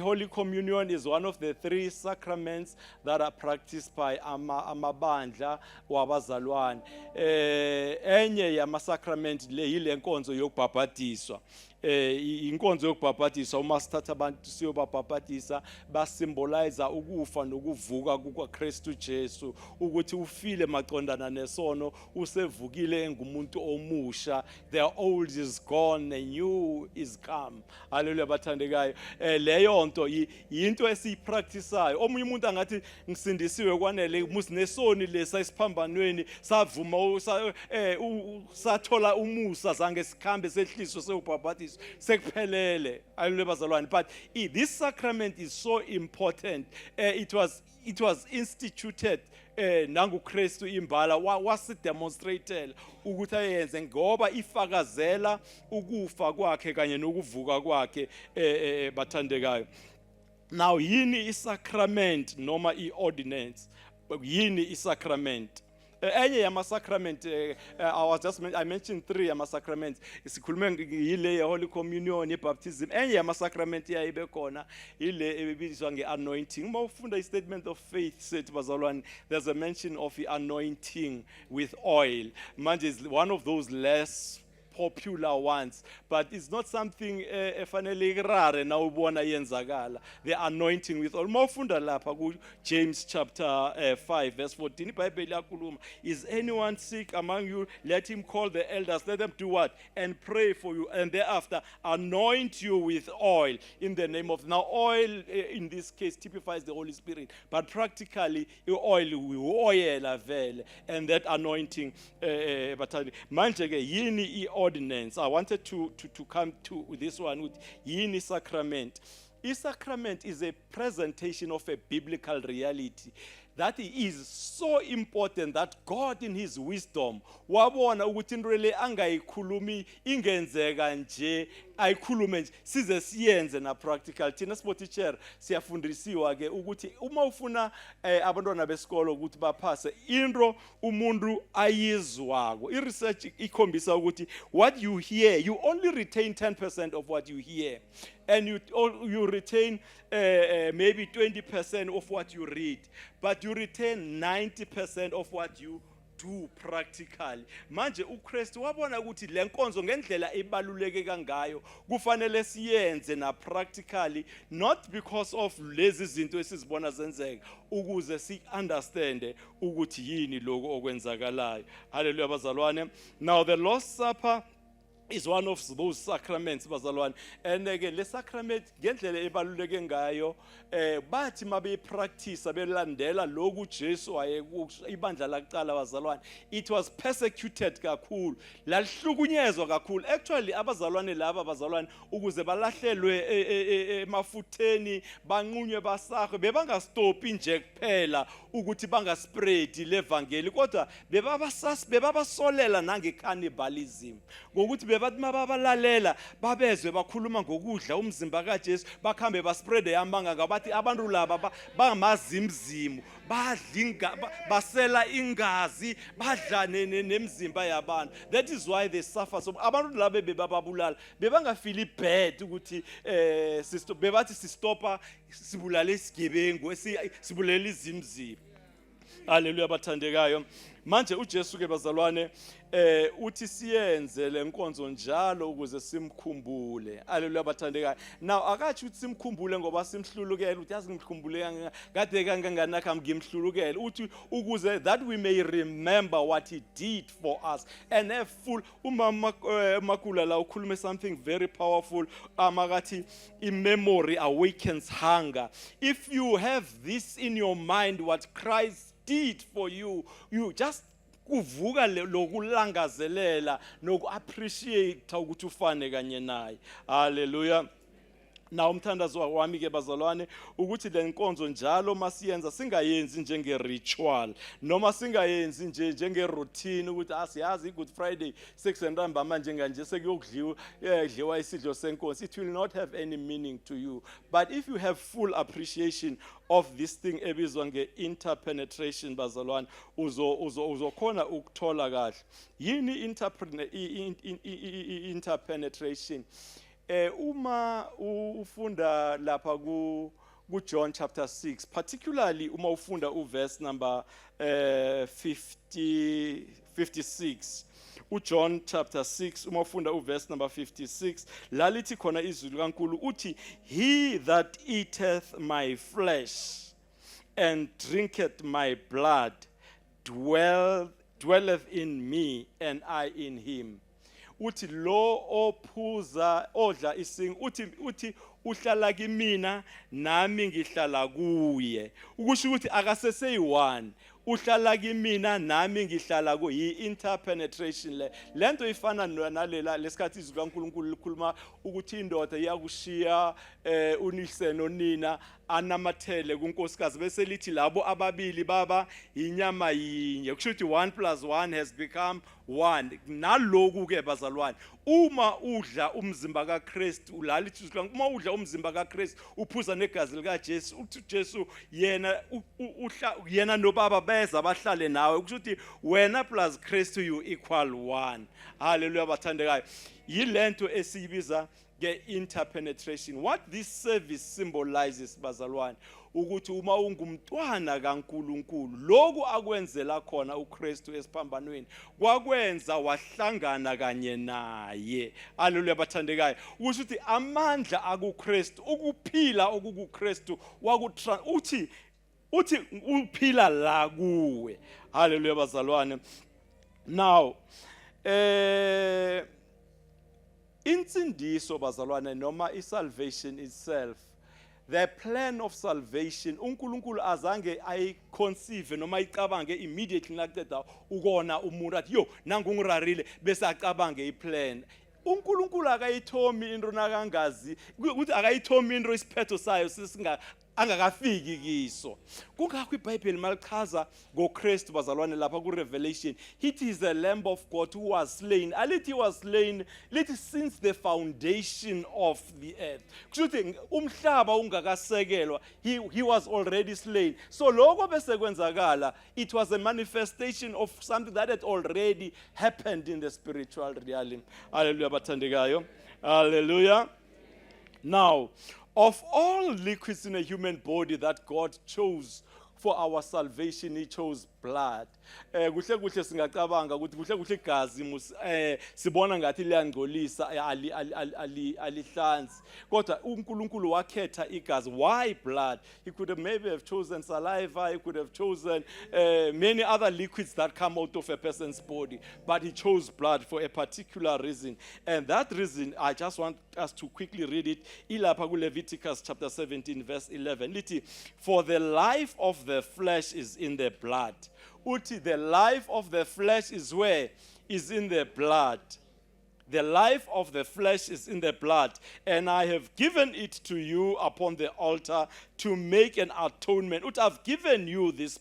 Holy Communion is one of the 3 sacraments that are practiced by amabandla wabazalwane. Enye yamasacrament le yile nkonzo yokubhabhadiswa. Inkonzo yokubhabhadiswa uma sithatha abantu siyobabhabhadisa basymbolize ukufa nokuvuka kukaKristu Jesu ukuthi ufile maqondana nesono usevukile engumuntu omusha. The old is gone, the new is come. Hallelujah bathandekayo. Leyo nto into esiyipracticeayo. Omunye umuntu angathi ngisindisiwe kwanele musinesoni lesa isiphambanweni savuma sathola umusa zange sikhambe sehliso sewubhabhadiswa sekuphelele. Hallelujah bazalwane. But this sacrament is so important. It was instituted nangu Kristu imbala wasidemonstrate ukuthi ayenze ngoba ifakazela ukufa kwakhe kanye nokuvuka kwakhe bathandekayo. Now yini isacrament noma iordinance? Yini isacrament? Enye yamasacrament I mentioned 3 yamasacraments. Sikhulume yile Holy Communion, ibaptism. Enye yamasacrament yayibe khona ile ebizwa ngeanointing. Uma ufunda istatement of faith set bazalwane, there's a mention of the anointing with oil. Manje is one of those less popular ones, but it's not something efanele rare na ubona yenzakala. The anointing with oil. Mawufunda lapha ku James chapter 5 verse 14 iBhayibheli yakhuluma, is anyone sick among you, let him call the elders, let them do what? And pray for you, and thereafter anoint you with oil in the name of. Now oil in this case typifies the Holy Spirit, but practically oil oil vele, and that anointing manje ke yini ordinance. I wanted to come to this one with yini sacrament. A sacrament is a presentation of a biblical reality that is so important that God in his wisdom wabona ukuthi really angayikhulumi ingenzeka nje ayikhulume nje size siyenze na practical. Thina siboteacher siyafundisiwa ke ukuthi uma ufuna abantwana besikolo ukuthi baphase into umuntu ayizwako, i-research ikhombisa ukuthi what you hear, you only retain 10% of what you hear, and you retain maybe 20% of what you read, but you retain 90% of what you do practically. Manje uKristu wabona ukuthi le nkonzo ngendlela ebaluleke kangayo kufanele siyenze na practically, not because of lezi zinto esizibona zenzeka, ukuze si understand ukuthi yini lokho okwenzakalayo. Hallelujah bazalwane. Now the Lord's Supper is one of those sacraments bazalwane, and ke le sacrament ngendlela ebaluleke ngayo bathi mabe practice abelandela lokhu Jesu ibandla laqala bazalwane, it was persecuted kakhulu, lahlukunyezwa kakhulu. Actually abazalwane laba bazalwane ukuze balahlelwe emafutheni banqunywe basahwe bebangastopi nje kuphela ukuthi bangaspread levangeli, kodwa bebabasolela nange cannibalism, ngokuthi bebathi mababalalela babezwe bakhuluma ngokudla umzimba kaJesu bakhambe baspread yamanga ngabathi abantu laba bangamazimzimu badla basela ingazi badla nemzimba yabantu. That is why they suffer. So abantu laba bebababulala bebangafili bad ukuthi bebathi sistopa sibulale isigebengu sibulele izimzimba. Haleluya bathandekayo. Manje uJesu ke bazalwane uthi siyenze lenkonzo njalo ukuze simkhumbule. Haleluya bathandekayo. Now akathi uthi simkhumbule ngoba simhlulukele, uthi yazi ngimkhumbule kade kanganganaka ngimhlulukele, uthi ukuze that we may remember what he did for us and have full umama makula la ukhulume something very powerful amakathi memory awakens hunger. If you have this in your mind what Christ did for you, you just kuvuka lokulangazelela noku-appreciate ukuthi ufane kanye naye. Haleluya. Na umthandazo wami ke bazalwane ukuthi le nkonzo njalo masiyenza singayenzi njenge ritual noma singayenzi njenge routine ukuthi asiyazi Good Friday 6 ntamba manje nganje sekuyokudliwa isidlo senkonzo. It will not have any meaning to you. But if you have full appreciation of this thing ebizwa nge-interpenetration bazalwane uzokhona ukuthola kahle yini interpenetration. Uma ufunda lapha ku John chapter 6, particularly uma ufunda verse number 56, John chapter 6 uma ufunda verse number 56, lalithi khona izwi kaNkulunkulu uthi, he that eateth my flesh and drinketh my blood dwelleth in me and I in him. Uthi lo ophuza odla isingu uthi uhlala kimina nami ngihlala kuye, ukusho ukuthi akaseseyi-one, uhlala kimina nami ngihlala kuye. Yi-interpenetration lento ifana nalela lesikhathi izwi kaNkulunkulu likhuluma ukuthi indoda iyakushiya unise nonina anamathele kunkosikazi bese lithi labo ababili baba inyama yinye, kusho ukuthi 1 + 1 has become 1. Naloku ke bazalwane uma udla umzimba kaKristu ulalithi uma udla umzimba kaKristu uphuza negazi likaJesu, uthi Jesu yena nobaba beza bahlale nawe, kusho ukuthi wena plus Kristu you equal 1. Haleluya bathandekayo. Yilento esiyibiza nge-interpenetration. What this service symbolizes bazalwane ukuthi uma ungumntwana kaNkulunkulu lokhu akwenzela khona uKristu esiphambanweni kwakwenza wahlangana kanye naye. Haleluya bathandekayo. Ukusho ukuthi amandla akuKristu ukuphila okukuKristu uthi uphila la kuwe. Haleluya bazalwane. Now insindiso bazalwane noma isalvation itself, the plan of salvation uNkulunkulu azange ayiconceive noma ayicabange immediately nakuqeda ukona umuntu athi yo nangungirarile bese acabange iplan. uNkulunkulu akayithomi into nakangazi ukuthi akayithomi into isiphetho sayo sisinga angakafiki kiso. Kungakho iBhayibheli malichaza ngoKristu bazalwane lapha kuRevelation, it is the Lamb of God who was slain. Alithi was slain lithi since the foundation of the earth. Kushuthi umhlaba ungakasekelwa he was already slain. So lokho bese kwenzakala, it was a manifestation of something that had already happened in the spiritual realm. Hallelujah bathandekayo. Hallelujah. Now, of all liquids in a human body that God chose for our salvation, he chose blood. Kuhle kuhle singacabanga ukuthi kuhle kuhle igazi sibona ngathi liyangcolisa alihlanzi. Kodwa uNkulunkulu wakhetha igazi. Why blood? He could have maybe have chosen saliva, he could have chosen many other liquids that come out of a person's body, but he chose blood for a particular reason. And that reason, I just want us to quickly read it. Ilapha Leviticus chapter 17 verse 11. Lithi, for the life of the flesh is in the blood. Uti, the life of the flesh is where? Is in the blood. The life of the flesh is in the blood, and I have given it to you upon the altar to make an atonement. Uti, I've given you this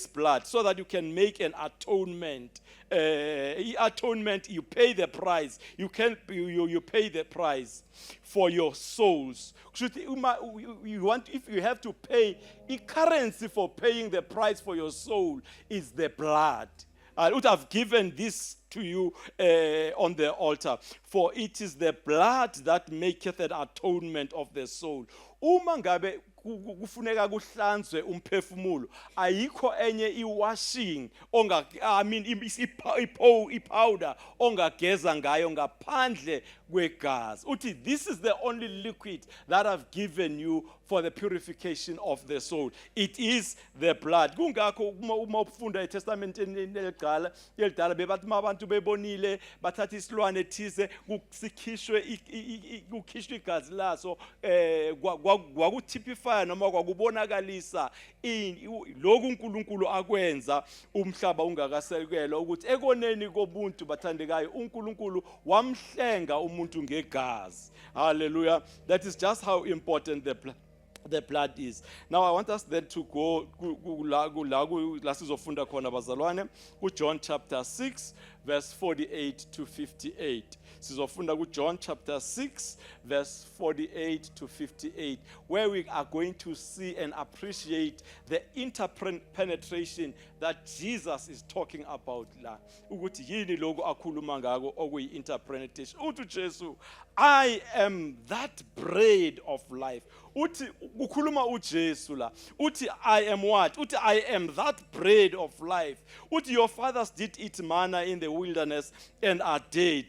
blood so that you can make an atonement. Atonement, you pay the price. You pay the price for your souls. You want, if you have to pay, the currency for paying the price for your soul is the blood. I would have given this to you on the altar, for it is the blood that maketh an atonement of the soul. Uma ngabe kufuneka kuhlanzwe umphefumulo, ayikho enye iwashing ipowder ongageza ngayo ngaphandle kwegazi. Uthi, this is the only liquid that I've given you for the purification of the soul. It is the blood. Kungakho uma ufunda eTestamenteni elidala bebathi abantu bebonile bathatha isilwane thize kukhishwe igazi laso kwakutypify noma kwakubonakalisa lokhu uNkulunkulu akwenza umhlaba ungakasekelwa ukuthi ekoneni kobuntu bathandekayo uNkulunkulu wamhlenga umuntu ngegazi. Hallelujah. That is just how important the blood is. Now I want us then to go lasizofunda khona bazalwane John chapter 6 verse 48 to 58. Sizofunda John chapter 6 verse 48 to 58, where we are going to see and appreciate the interpenetration that Jesus is talking about la. Ukuthi yini lokho akhuluma ngako okuyi-interpenetration. Uthi Jesu, I am that bread of life. Uthi ukhuluma uJesu la. Uthi I am what? Uthi I am that bread of life. Uthi your fathers did eat manna in the wilderness and are dead.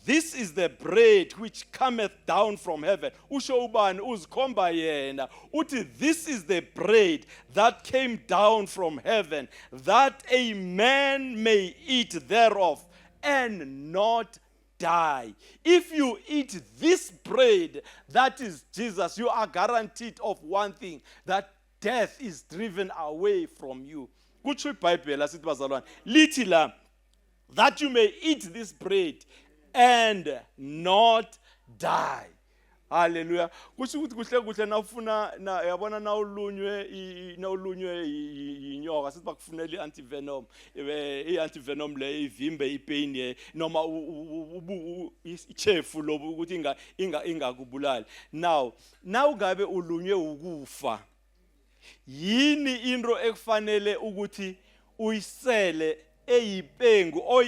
This is the bread which cometh down from heaven. Usho ubani uzikhomba yena. Uthi this is the bread that came down from heaven, that a man may eat thereof and not die. If you eat this bread, that is Jesus, you are guaranteed of one thing, that death is driven away from you. Kutsho iBhayibheli asithi bazalwane lithi la, that you may eat this bread and not die. Hallelujah. Kusho ukuthi kuhle kuhle nawufuna yabona nawulunywe inyoka sithi bakufunela iantivenom. Iantivenom le ivimbe ipain noma ichefu lobu ukuthi ingakubulali. Now ngabe ulunywe ukufa, yini into ekufanele ukuthi uyisele eyipengu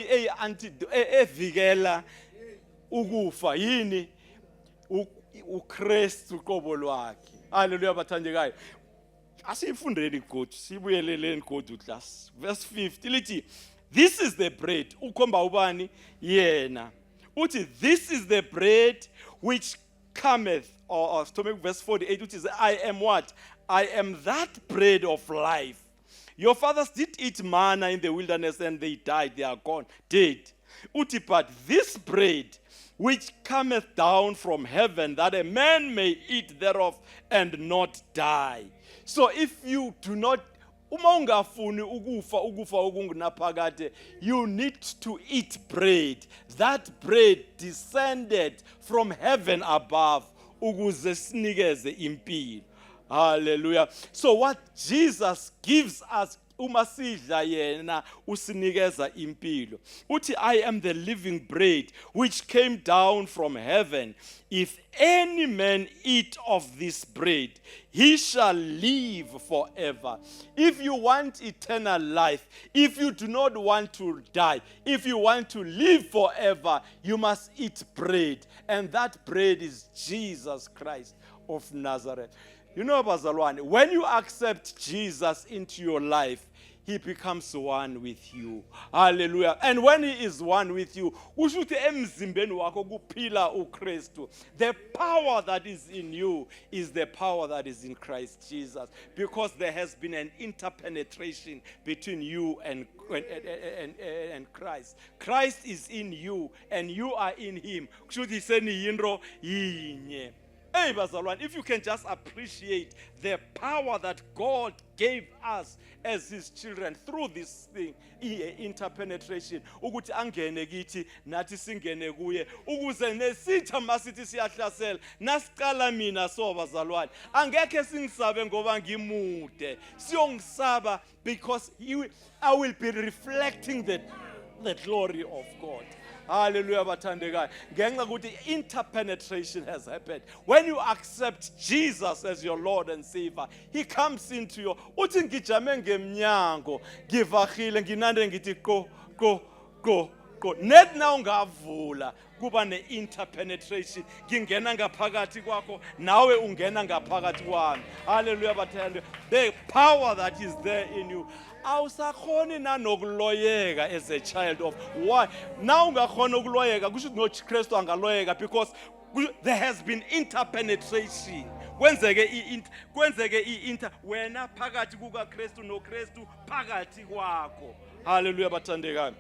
evikela ukufa? Yini? uKristu qobo lwakhe. Hallelujah bathandekayo. Asifundeni God, sibuyeleleni God class. Verse 50 lithi, this is the bread. Ukhomba ubani? Yena. Uthi this is the bread which cometh, or verse 48, which is I am what? I am that bread of life. Your fathers did eat manna in the wilderness and they died, they are gone, dead. Uti, but this bread which cometh down from heaven, that a man may eat thereof and not die. So if you do not, uma ungafuni ukufa okungunaphakade, you need to eat bread. That bread descended from heaven above, ukuze sinikeze impilo. Hallelujah. So what Jesus gives us, umasidla yena usinikeza impilo. Uthi I am the living bread which came down from heaven. If any man eat of this bread, he shall live forever. If you want eternal life, if you do not want to die, if you want to live forever, you must eat bread. And that bread is Jesus Christ of Nazareth. You know, bazalwane, when you accept Jesus into your life, he becomes one with you. Hallelujah. And when he is one with you, kusho ukuthi emzimbeni wakho kuphila uKristu. The power that is in you is the power that is in Christ Jesus, because there has been an interpenetration between you and Christ. Christ is in you and you are in him. Kusho ukuthi seniyinto yinye. Hey, bazalwane, if you can just appreciate the power that God gave us as his children through this thing, interpenetration, ukuthi angene kithi nathi singene kuye, ukuze nesitha masithi siyahlasela nasiqala mina so bazalwane, angekhe singisabe ngoba ngimude, siyongisaba because I will be reflecting the glory of God. Hallelujah, bathandekayo. Ngenxa ukuthi interpenetration has happened. When you accept Jesus as your Lord and Savior, he comes into your. Uthi ngijame ngemnyango, ngivahile nginande ngithi go. Net now ungavula kuba ne-interpenetration, ngingena ngaphakathi kwakho nawe ungena ngaphakathi kwami. Hallelujah, bathandekayo. The power that is there in you. Awusakhoni nanokuloyeka as a child of why now ungakhona ukuloyeka kusho ukuthi noKristu angaloyeka, because there has been interpenetration. Kwenzeke i-inter wena phakathi kukaKristu noKristu phakathi kwakho. Hallelujah, bathandekayo.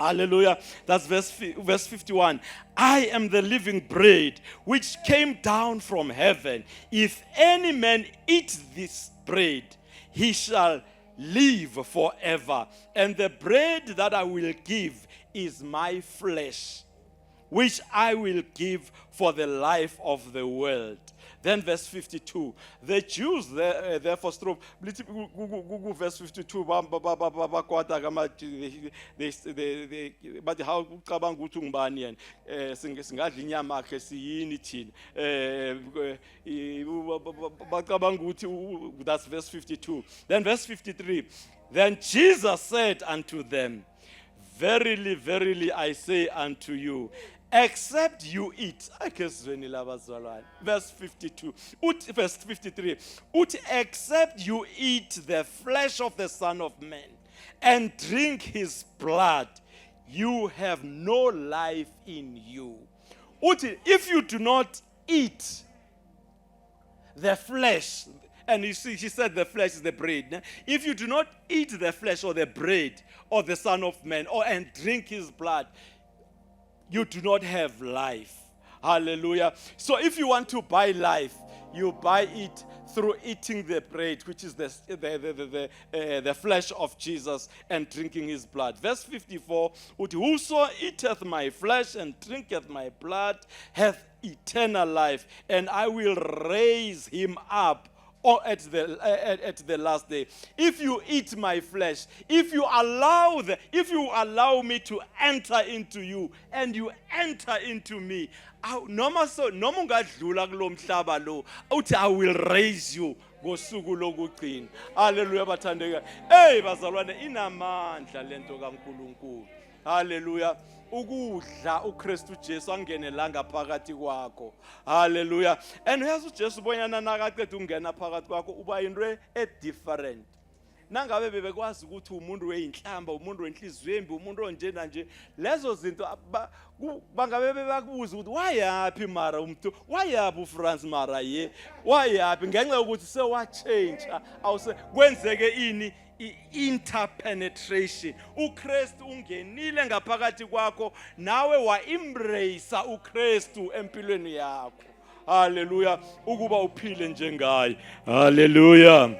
Hallelujah. That's verse 51. I am the living bread which came down from heaven. If any man eat this bread, he shall live forever. And the bread that I will give is my flesh, which I will give for the life of the world. Then verse 52. The Jews therefore strove. Verse 52. But how ucabanga ukuthi ungibani yena? Singadla inyama yakhe siyini thina? Bacabanga ukuthi that's verse 52. Then verse 53. Then Jesus said unto them, verily, verily, I say unto you, except you eat. Verse 52. Verse 53. Except you eat the flesh of the Son of Man and drink his blood, you have no life in you. If you do not eat the flesh, and you see, she said the flesh is the bread. If you do not eat the flesh or the bread of the Son of Man and drink his blood, you do not have life. Hallelujah. So if you want to buy life, you buy it through eating the bread, which is the flesh of Jesus, and drinking his blood. Verse 54, whoso eateth my flesh and drinketh my blood hath eternal life, and I will raise him up at the last day. If you eat my flesh, if you allow me to enter into you and you enter into me, noma ungadlula kulo mhlaba lo, uthi I will raise you ngosuku lokugcina. Hallelujah, bathandeka. Hey bazalwane, inamandla lento kaNkulunkulu. Hallelujah. Ukudla uKristu Jesu angenelanga phakathi kwakho. Hallelujah. And uyazi uJesu bonyana nakaqeda ukungena phakathi kwakho uba into different. Nangabe bebekwazi ukuthi umuntu weyinhlamba, umuntu wenhliziyo embi, umuntu onjena nje, lezo zinto bangabe bebakubuza ukuthi wayapi mara umuntu, wayapi uFrance mara ye, wayapi ngenxa ukuthi sewachange, awuse kwenzeke ini interpenetration. uKristu ungenile ngaphakathi kwakho, nawe wa-embrace uKristu empilweni yakho. Hallelujah. Ukuba uphile njengaye. Hallelujah.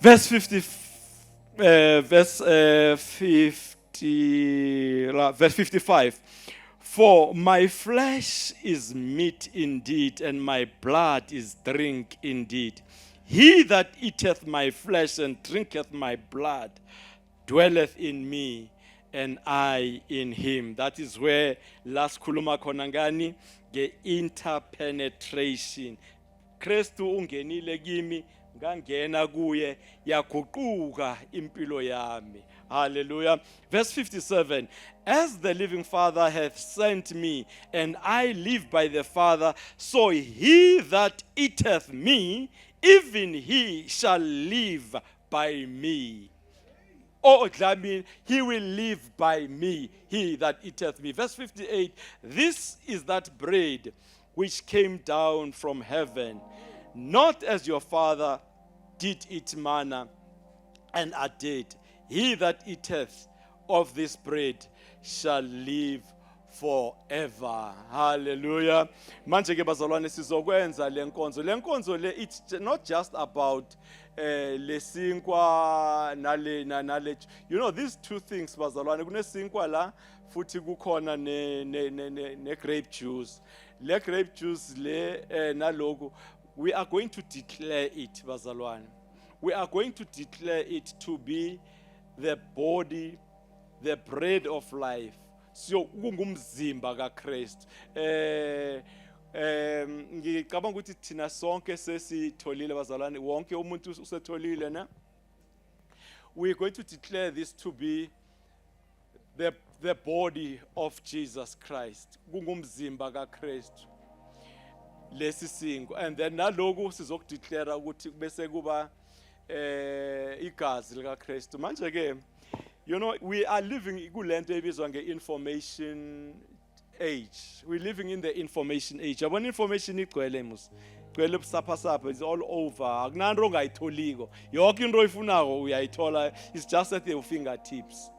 Verse 55. For my flesh is meat indeed, and my blood is drink indeed. He that eateth my flesh and drinketh my blood dwelleth in me, and I in him. That is where last khuluma khona ngani ge interpenetration. Kristu ungenile kimi, ngangena kuye, yaguquka impilo yami. Hallelujah. Verse 57. As the living Father hath sent me, and I live by the Father, so he that eateth me even he shall live by me. Oh, that means he will live by me, he that eateth me. Verse 58, this is that bread which came down from heaven, not as your father did eat manna and are dead. He that eateth of this bread shall live forever. Hallelujah. Manje ke bazalwane sizokwenza lenkonzo. Lenkonzo le, it's not just about lesinkwa nale. You know, these two things bazalwane, kunesinkwa la futhi kukhona ne grape juice. Le grape juice le naloku, we are going to declare it bazalwane. We are going to declare it to be the body, the bread of life. So kungumzimba kaKristu. Ngicabanga ukuthi thina sonke sesitholile bazalwane, wonke umuntu usetholile na. We are going to declare this to be the body of Jesus Christ. Kungumzimba kaKristu. Lesi singo, and then naloku sizokudeclare ukuthi bese kuba igazi likaKristu. Manje ke, you know, we are living kulento ebizwa nge-information age. We're living in the information age. Yabona information igcwele mus. Igcwele busapha it's all over. Akunanto ongayitholiko. Yonke into oyifunako uyayithola. It's just at your fingertips.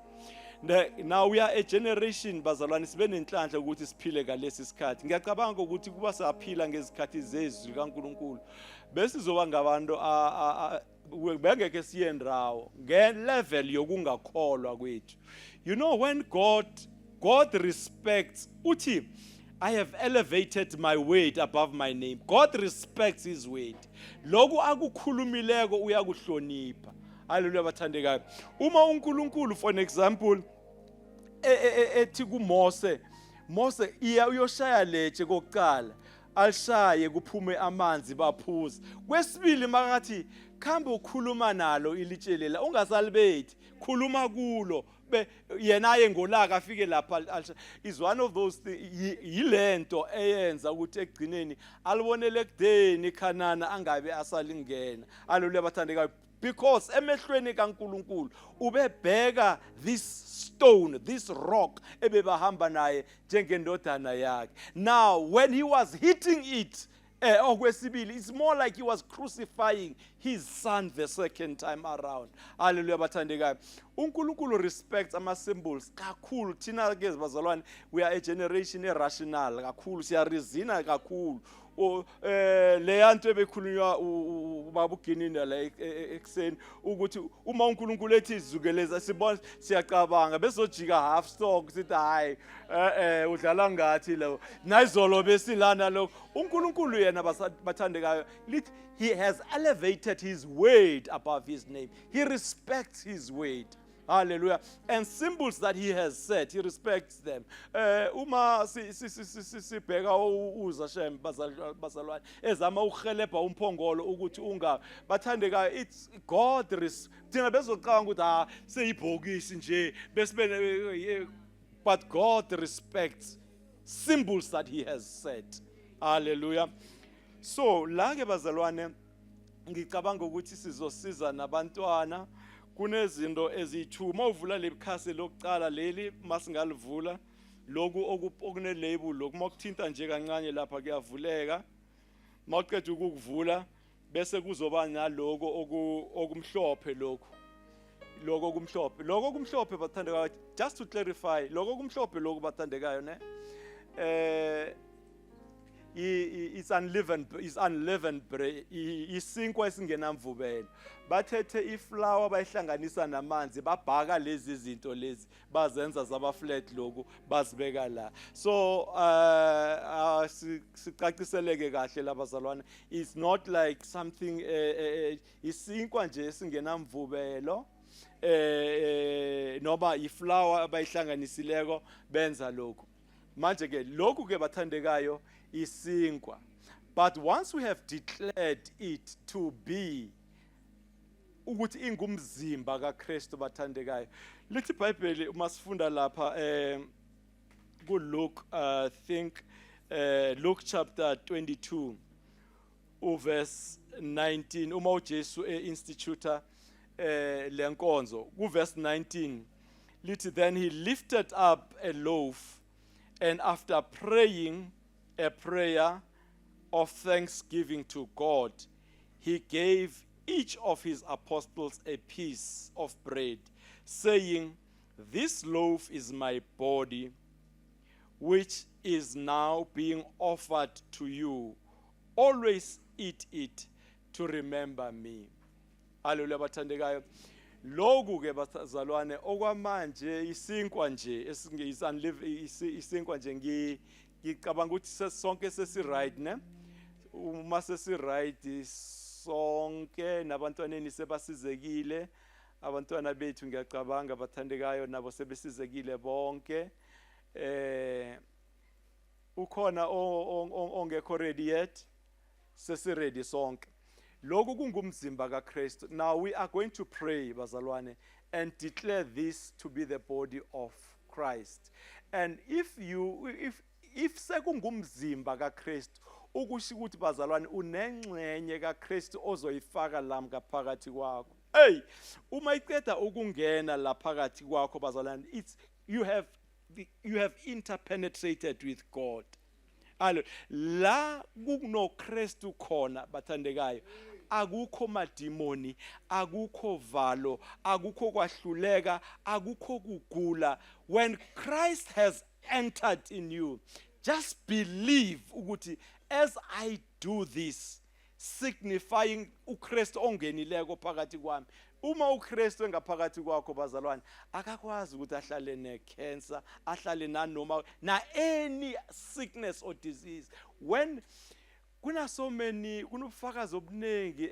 Now we are a generation bazalwane sibe nenhlanhla ukuthi siphile galesi sikhathi. Ngiyacabanga ukuthi kuba saphila ngezikhathi zezwi likaNkulunkulu. Bese sizoba ngabantu bengeke siye ndawo ngelevel yokungakholwa kwethu. You know, when God respects uthi, I have elevated my weight above my name. God respects his weight. Lokhu akukhulumileko uyakuhlonipha. Hallelujah bathandekayo. Uma uNkulunkulu for an example ethi kuMose, Mose iya uyoshaya letshe kokuqala, alishaye kuphume amanzi baphuza. Kwesibili makathi khamba ukhuluma nalo ilitshe lela ungasalibethi, khuluma kulo. Yena aye ngolaka afike lapha is one of those things. Yilento eyenza ukuthi egcineni alibonele kudeni Khanana angabe asalingena. Hallelujah bathandekayo. Because emehlweni kaNkulunkulu ubebheka this stone, this rock ebebahamba naye njengendodana yakhe. Now when he was hitting it, it's more like he was crucifying his son the second time around. Hallelujah bathandekayo. uNkulunkulu respects ama symbols kakhulu. Thina ke bazalwane, we are a generation irrational kakhulu, siyarizina kakhulu. Leyanto ebekhulunywa ubaba uGinini la ekseni ukuthi uma uNkulunkulu ethi izukeleza sibona siyacabanga besojika half stock sithi hayi udlala ngathi lo nayizolo besilana lo. uNkulunkulu yena bathandekayo lithi he has elevated his weight above his name. He respects his weight. Hallelujah. And symbols that he has set, he respects them. Uma sibheka uZashem bazalwane ezama ukuhelebha umphongolo ukuthi unga bathandekayo, it's God thina bezocabanga ukuthi seyibhokisi nje bese but God respects symbols that he has set. Hallelujah. So la ke bazalwane ngicabanga ukuthi sizosiza nabantwana. Kunezinto eziyi2 mawuvula lekhasi lokuqala leli masingalivula lokhu okune label lokhu mokuthinta nje kancane lapha kuyavuleka. Mawuqeda ukuvula bese kuzoba naloko okumhlophe lokho okumhlophe bathandekayo. Just to clarify, lokho okumhlophe lokho bathandekayo ne it's unleavened bread. Isinkwa esingenamvubelo. Bathethe iflour bayihlanganisa namanzi babhaka lezi zinto lezi bazenza zaba flat lokho bazibeka la. So sicaciseleke kahle labazalwane, it's not like something isinkwa nje esingenamvubelo noma iflour abayihlanganisileko benza lokho. Manje ke lokhu ke bathandekayo isinkwa. But once we have declared it to be ukuthi ingumzimba kaKristu bathandekayo, lithi iBhayibheli uma sifunda lapha ku Luke Luke chapter 22 verse 19 uma uJesu instituta lenkonzo ku verse 19 lithi then he lifted up a loaf and after praying a prayer of thanksgiving to God he gave each of his apostles a piece of bread saying this loaf is my body which is now being offered to you always eat it to remember me. Hallelujah bathandekayo. Lokhu ke bazalwane okwamanje isinkwa nje isinkwa nje ngicabanga ukuthi sonke sesi right ne uma sesi right sonke nabantwaneni sebasizekile abantwana bethu ngiyacabanga bathandekayo nabo sebesizekile bonke ukhona ongekho ready yet sesi ready sonke lokhu kungumzimba kaKristu. Now we are going to pray bazalwane and declare this to be the body of Christ. And if sekungumzimba kaKristu ukusho ukuthi bazalwane unengxenye kaKristu ozoyifaka la ngaphakathi kwakho. Hey, uma iqeda ukungena la phakathi kwakho bazalwane it's you have interpenetrated with God. Allo la kuno Kristu khona bathandekayo akukho madimoni akukho valo akukho kwahluleka akukho kugula. When Christ has entered in you just believe ukuthi as I do this signifying uKristu ongenileko phakathi kwami. Uma uKristu engaphakathi kwakho bazalwane akakwazi ukuthi ahlale necancer ahlale nanoma na any sickness or disease. When kuna so many kunobufakazi obuningi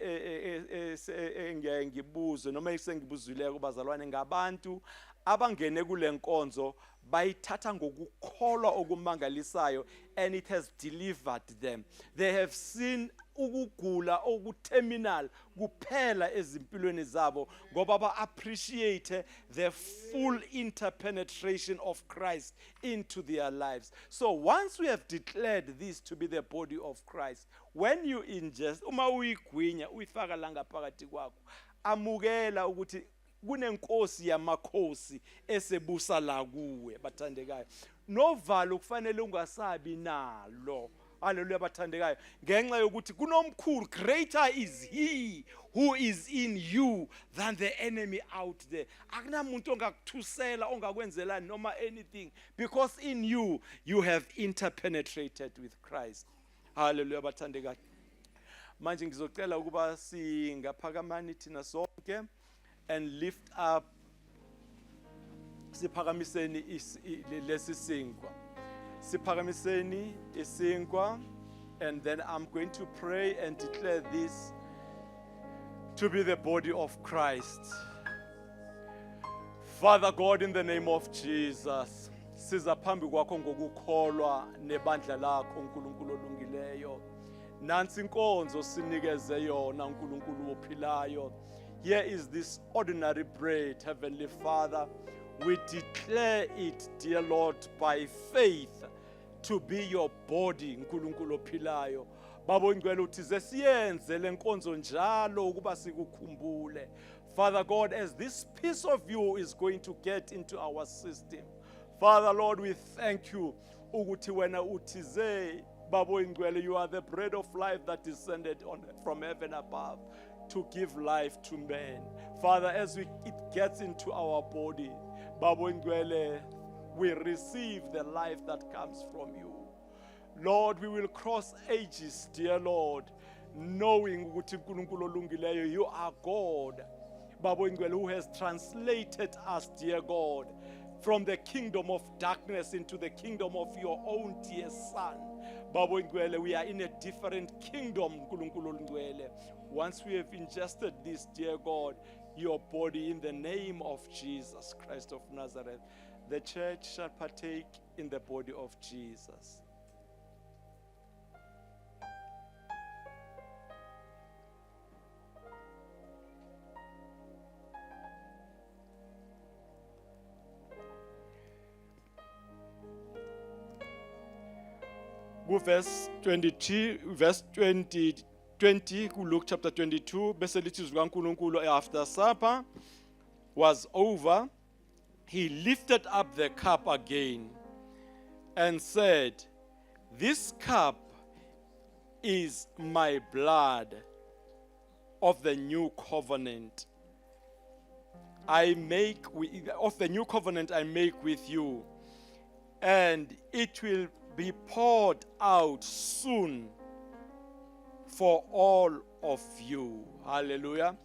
engiyangibuzwe noma esengibuzwileko bazalwane ngabantu abangene kule nkonzo bayithatha ngokukholwa okumangalisayo and it has delivered them. They have seen ukugula okuterminal kuphela ezimpilweni zabo ngoba ba appreciate the full interpenetration of Christ into their lives. So once we have declared this to be the body of Christ, when you ingest uma uyigwinya uyifaka la ngaphakathi kwakho amukela ukuthi kunenkosi yamakhosi esebusa la kuwe bathandekayo. Novalo kufanele ungasabi nalo. Hallelujah bathandekayo. Ngenxa yokuthi kunomkhulu greater is he who is in you than the enemy out there. Akunamuntu ongakuthusela ongakwenzela noma anything because in you have interpenetrated with Christ. Hallelujah bathandekayo. Manje ngizocela ukuba singaphakamani thina sonke and lift up siphakamiseni lesi sinkwa. Siphakamiseni isinkwa and then I'm going to pray and declare this to be the body of Christ. Father God, in the name of Jesus, siza phambi kwakho ngokukholwa nebandla lakho uNkulunkulu olungileyo. Nansi inkonzo sinikeze yona uNkulunkulu ophilayo. Here is this ordinary bread, Heavenly Father. We declare it, dear Lord, by faith to be your body, uNkulunkulu ophilayo. Baba ngicela uthi sesiyenze lenkonzo njalo ukuba sikukhumbule. Father God, as this piece of you is going to get into our system. Father Lord, we thank you ukuthi wena uthize Baba ngicela you are the bread of life that descended from heaven above to give life to men. Father, as it gets into our body, Baba ngicela we receive the life that comes from you. Lord, we will cross ages, dear Lord, knowing ukuthi uNkulunkulu olungileyo you are God. Baba ngicela who has translated us, dear God, from the kingdom of darkness into the kingdom of your own dear Son. Baba ngicela we are in a different kingdom, uNkulunkulu olungcwele. Once we have ingested this, dear God, your body in the name of Jesus Christ of Nazareth, the church shall partake in the body of Jesus. Verse 22, verse 22 20, Luke chapter 22, bese lithi izwi kaNkulunkulu after supper was over, he lifted up the cup again and said, "This cup is my blood of the new covenant. Of the new covenant I make with you, and it will be poured out soon for all of you." Hallelujah.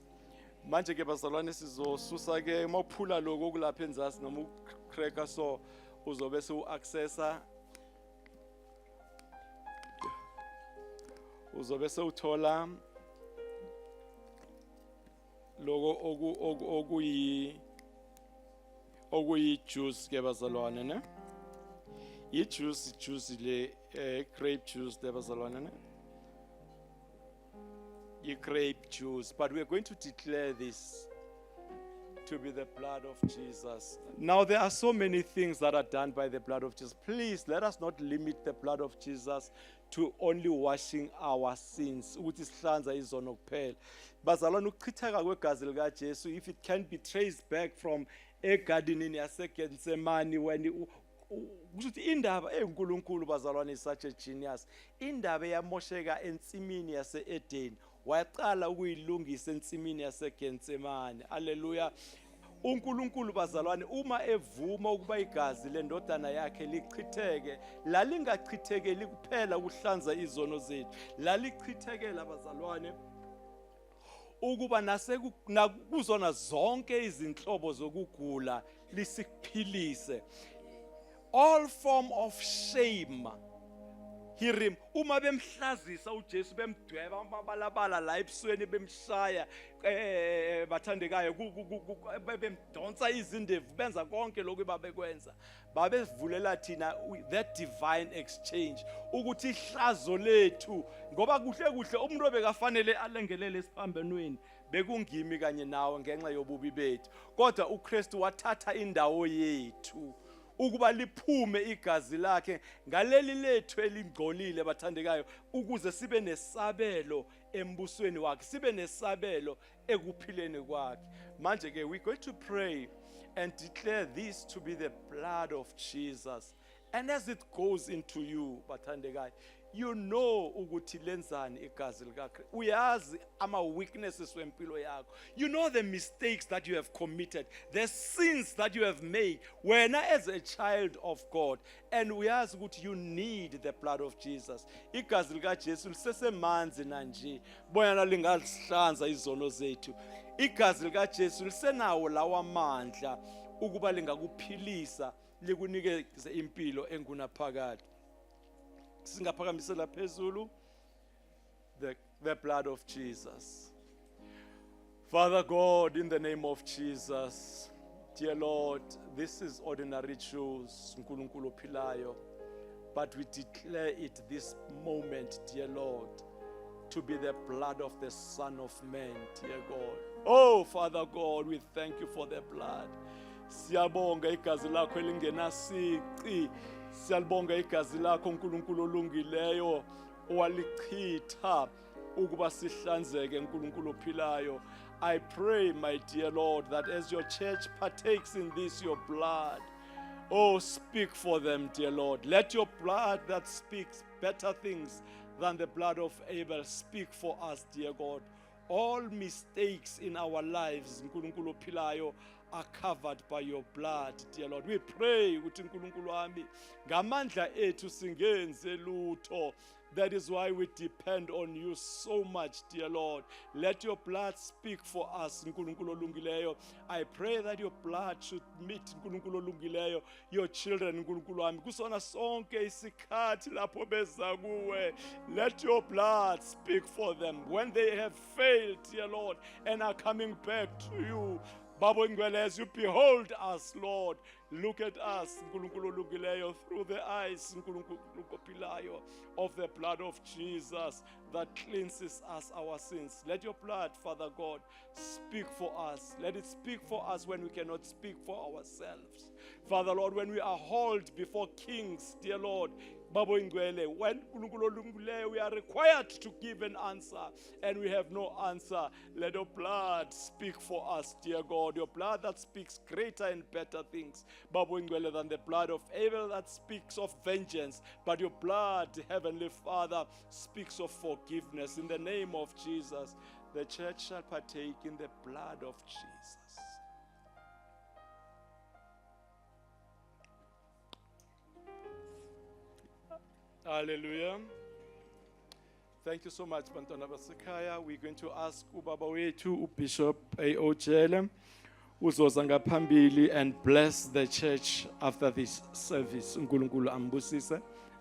Manje ke bazalwane sizosusa ke mawuphula lokho okulapha enzasi noma ucracker so uzobe uaccessa uzobe uthola logo okuyi juice ke bazalwane ne juice le grape juice le bazalwane ne grape juice, but we are going to declare this to be the blood of Jesus. Now there are so many things that are done by the blood of Jesus. Please let us not limit the blood of Jesus to only washing our sins. Ukuthi sihlanza izono kuphela. Bazalwane ukuchitheka kwegazi lika Jesu, if it can be traced back from egardenini yaseGetsemane when ukuthi indaba enkulunkulu bazalwane is such a genius. Indaba yamosheka entsimini yase-Eden waqala ukuyilungisa entsimini yaseGetsemane. Hallelujah. uNkulunkulu bazalwane uma evuma ukuba igazi lendodana yakhe lichitheke, lalingachithekeli kuphela ukuhlanza izono zethu, lalichithekela bazalwane ukuba nakuzona zonke izinhlobo zokugula lisiphilise. All form of shame. Uma bemhlazisa uJesu bemdweba amabalabala la ebusweni bemshaya bathandekayo bemdonsa izindevu benza konke lokho babekwenza, babevulela thina that divine exchange ukuthi ihlazo lethu ngoba kuhle kuhle umuntu obekafanele alengelele esiphambenweni bekungimi kanye nawe ngenxa yobubi bethu, kodwa uKristu wathatha indawo yethu ukuba liphume igazi lakhe ngaleli lethu elingcolile bathandekayo, ukuze sibe nesabelo embusweni wakhe, sibe nesabelo ekuphileni kwakhe. Manje ke we're going to pray and declare this to be the blood of Jesus, and as it goes into you bathandekayo, you know ukuthi lenzani igazi likakhe, uyazi ama weaknesses wempilo yakho, you know the mistakes that you have committed, the sins that you have made wena as a child of God, and uyazi ukuthi you need the blood of Jesus. Igazi lika Jesu lisesemanzi nanje boyana lingalihlanza izono zethu. Igazi lika Jesu lisenawo lawa mandla ukuba lingakuphilisa likunikeze impilo engunaphakade. Singaphakamisela phezulu the blood of Jesus. Father God, in the name of Jesus, dear Lord, this is ordinary juice, nkulunkulu ophilayo, but we declare it this moment, dear Lord, to be the blood of the Son of Man, dear God. Oh, Father God, we thank you for the blood. Siyabonga igazi lakho elingenasici. Siyalibonga igazi lakho uNkulunkulu olungileyo owalichitha ukuba sihlanzeke uNkulunkulu ophilayo. I pray, my dear Lord, that as your church partakes in this, your blood, oh, speak for them, dear Lord. Let your blood that speaks better things than the blood of Abel speak for us, dear God. All mistakes in our lives, uNkulunkulu ophilayo, are covered by your blood, dear Lord. We pray ukuthi uNkulunkulu wami ngamandla ethu singenze lutho. That is why we depend on you so much, dear Lord. Let your blood speak for us, uNkulunkulu olungileyo. I pray that your blood should meet uNkulunkulu olungileyo, your children, uNkulunkulu wami. Kusona sonke isikhathi lapho beza kuwe. Let your blood speak for them when they have failed, dear Lord, and are coming back to you. Babo ngwele, as you behold us, Lord, look at us, uNkulunkulu olungileyo, through the eyes, uNkulunkulu ophilayo, of the blood of Jesus that cleanses us our sins. Let your blood, Father God, speak for us. Let it speak for us when we cannot speak for ourselves. Father Lord, when we are hauled before kings, dear Lord, Babo Ingwele, when uNkulunkulu olungileyo, we are required to give an answer, and we have no answer. Let your blood speak for us, dear God. Your blood that speaks greater and better things, Babo Ingwele, than the blood of Abel that speaks of vengeance. But your blood, Heavenly Father, speaks of forgiveness. In the name of Jesus, the church shall partake in the blood of Jesus. Hallelujah. Thank you so much, Bantwana Basekhaya. We're going to ask ubaba wethu uBishop Ojele uzoza ngaphambili and bless the church after this service. uNkulunkulu ambusise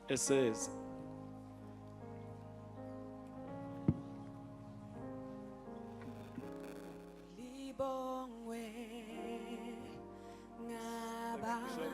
eseze. Libongwe ngabantu.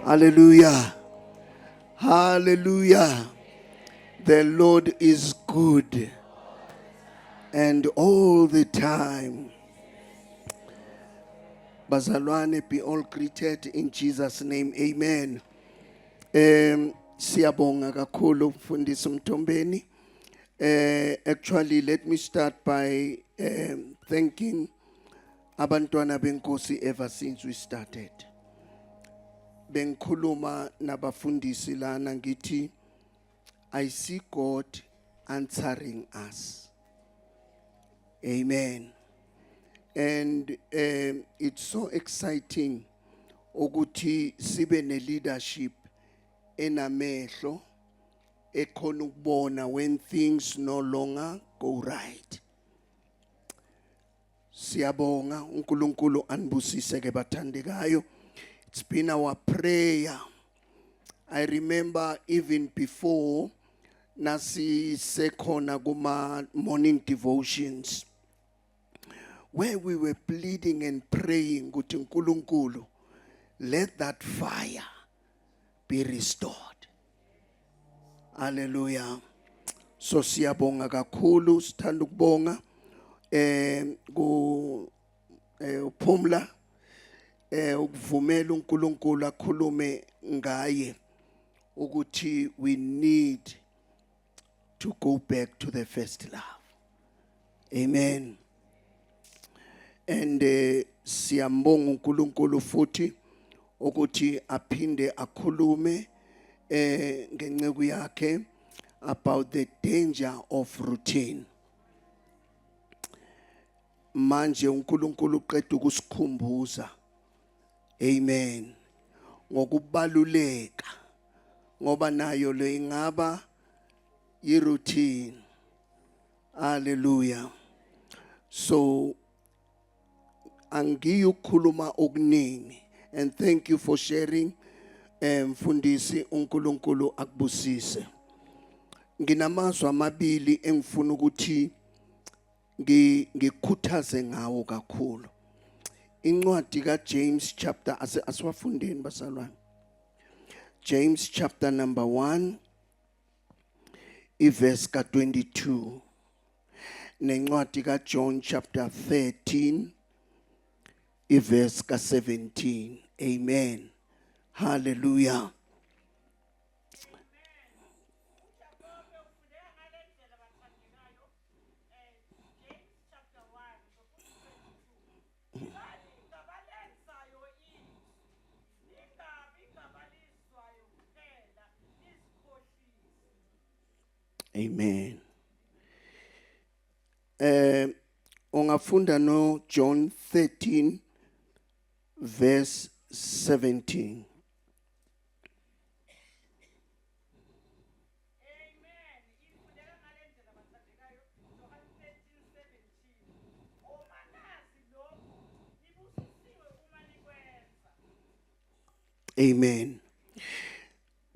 Hallelujah. Hallelujah. The Lord is good. And all the time. Bazalwane, be all greeted in Jesus' name. Amen. Siyabonga kakhulu mfundisi Mtombeni. Actually, let me start by thanking abantwana benkosi ever since we started. Bengikhuluma nabafundisi lana ngithi I see God answering us. Amen. And it's so exciting ukuthi sibe ne leadership enamehlo ekhona ukubona when things no longer go right. Siyabonga uNkulunkulu anibusise ke bathandekayo. It's been our prayer. I remember even before nasi sekhona kuma morning devotions where we were pleading and praying ukuthi uNkulunkulu, let that fire be restored. Hallelujah. So siyabonga kakhulu, sithanda ukubonga ukuphumla ukuvumela uNkulunkulu akhulume ngaye ukuthi we need to go back to the first love. Amen. And siyambonga uNkulunkulu futhi ukuthi aphinde akhulume ngenceku yakhe about the danger of routine. Manje uNkulunkulu uqeda ukusikhumbuza, amen, ngokubaluleka ngoba nayo le ingaba yi-routine. Hallelujah. So angiyukhuluma okuningi, and thank you for sharing. Mfundisi uNkulunkulu akubusise. Nginamazwi amabili engifuna ukuthi ngikhuthaze ngawo kakhulu. Incwadi kaJames chapter asiwafundeni basalwane. James chapter number 1 verse ka 22. Nencwadi kaJohn chapter 13 verse ka 17. Amen. Hallelujah. Amen. Ungafunda no John 13 verse 17. Amen.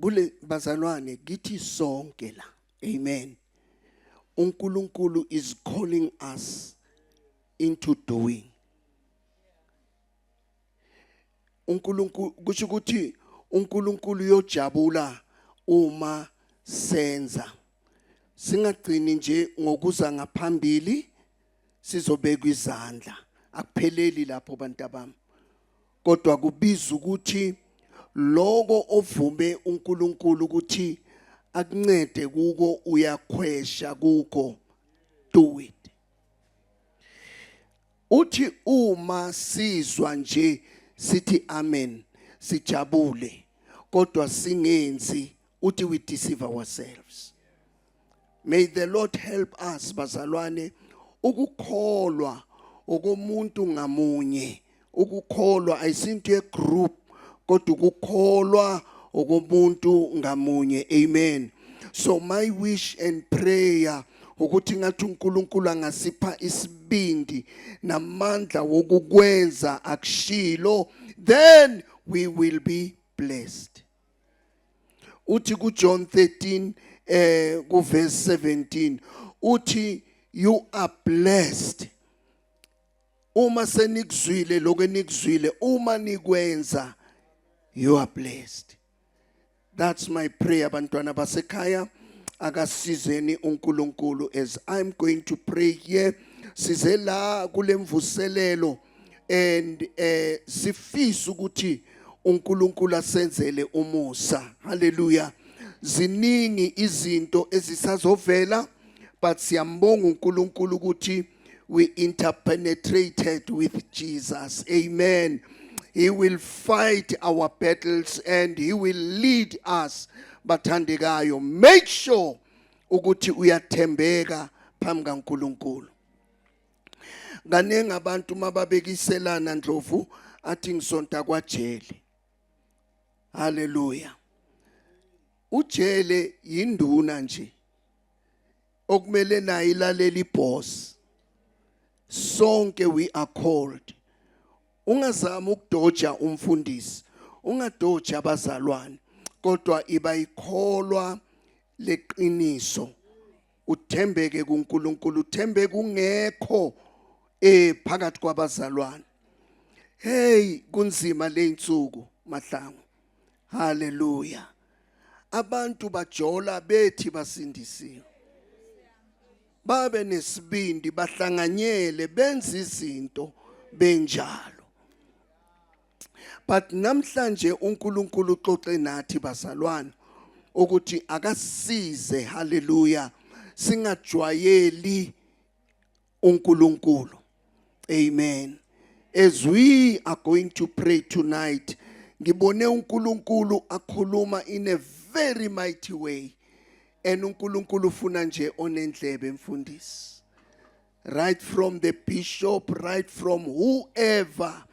Kule bazalwane githi sonke la. Amen. uNkulunkulu is calling us into doing. uNkulunkulu kusho ukuthi uNkulunkulu uyojabula uma senza. Singagcini nje ngokuza ngaphambili sizobeka izandla. Akupheleli lapho bantabami. Kodwa kubiza ukuthi lokho ovume uNkulunkulu ukuthi akuncede kuko uyakhwesha kuko, do it. Uthi uma sizwa nje sithi amen sijabule kodwa singenzi, uthi we deceive ourselves. May the Lord help us bazalwane ukukholwa okomuntu ngamunye. Ukukholwa ayisinto ye-group kodwa ukukholwa okomuntu ngamunye. Amen. So my wish and prayer ukuthi ngathi uNkulunkulu angasipha isibindi namandla wokukwenza akushilo, then we will be blessed. Uthi ku John 13 ku verse 17 uthi you are blessed uma senikuzwile lokho nikuzwile, uma nikwenza you are blessed. That's my prayer bantwana basekhaya. Akasizeni uNkulunkulu as I'm going to pray here. Size la kule mvuselelo and sifisa ukuthi uNkulunkulu asenzele umusa. Hallelujah. Ziningi izinto ezisazovela, but siyambonga uNkulunkulu ukuthi we interpenetrated with Jesus. Amen. He will fight our battles and he will lead us. Bathandekayo, make sure ukuthi uyathembeka phambi kaNkulunkulu. Kanengi abantu mababekiselana Ndlovu athi ngisonta kwajele. Hallelujah. Ujele yinduna nje okumele naye ilaleli boss. Sonke we are called. Ungazama ukudoja umfundisi, ungadoja abazalwane, kodwa iba ikholwa leqiniso. Uthembeke kuNkulunkulu, uthembeke ungekho phakathi kwabazalwane. Hey, kunzima leinsuku mahlangu. Hallelujah. Abantu bajola bethi basindisiwe. Babe nesibindi bahlanganyele benza izinto benjalo. But namhlanje uNkulunkulu uxoxe nathi bazalwane ukuthi akasize, hallelujah, singajwayeli uNkulunkulu. Amen. As we are going to pray tonight, ngibone uNkulunkulu akhuluma in a very mighty way. And uNkulunkulu ufuna nje onendlebe mfundisi. Right from the bishop, right from whoever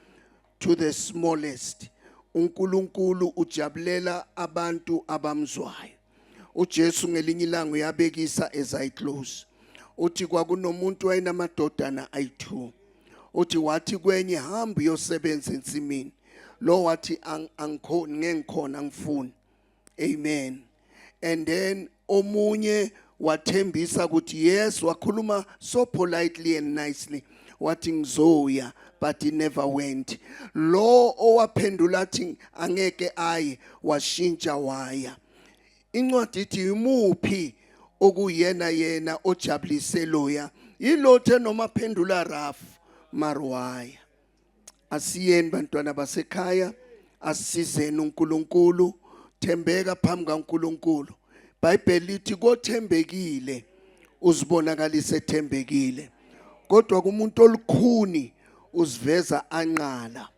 to the smallest. uNkulunkulu ujabulela abantu abamzwayo. uJesu ngelinye ilanga uyabekisa ezayiclose. Uthi kwakunomuntu wayenamadodana ayi2. Uthi wathi kwenye hamba uyosebenza ensimini. Lo wathi ngengikhona ngifuni. Amen. And then omunye wathembisa ukuthi yes, wakhuluma so politely and nicely. Wathi ngizoya, but he never went. Lo owaphendula athi angeke aye, washintsha waya. Incwadi ithi imuphi okuyena yena ojabulise loya, yilothe noma phendula rafu marwaya. Asiyeni bantwana basekhaya, asizeni uNkulunkulu, thembeka phambi kaNkulunkulu. Bible lithi kothembekile uzibonakalise thembekile, kodwa kumuntu olukhuni uziveza anqala.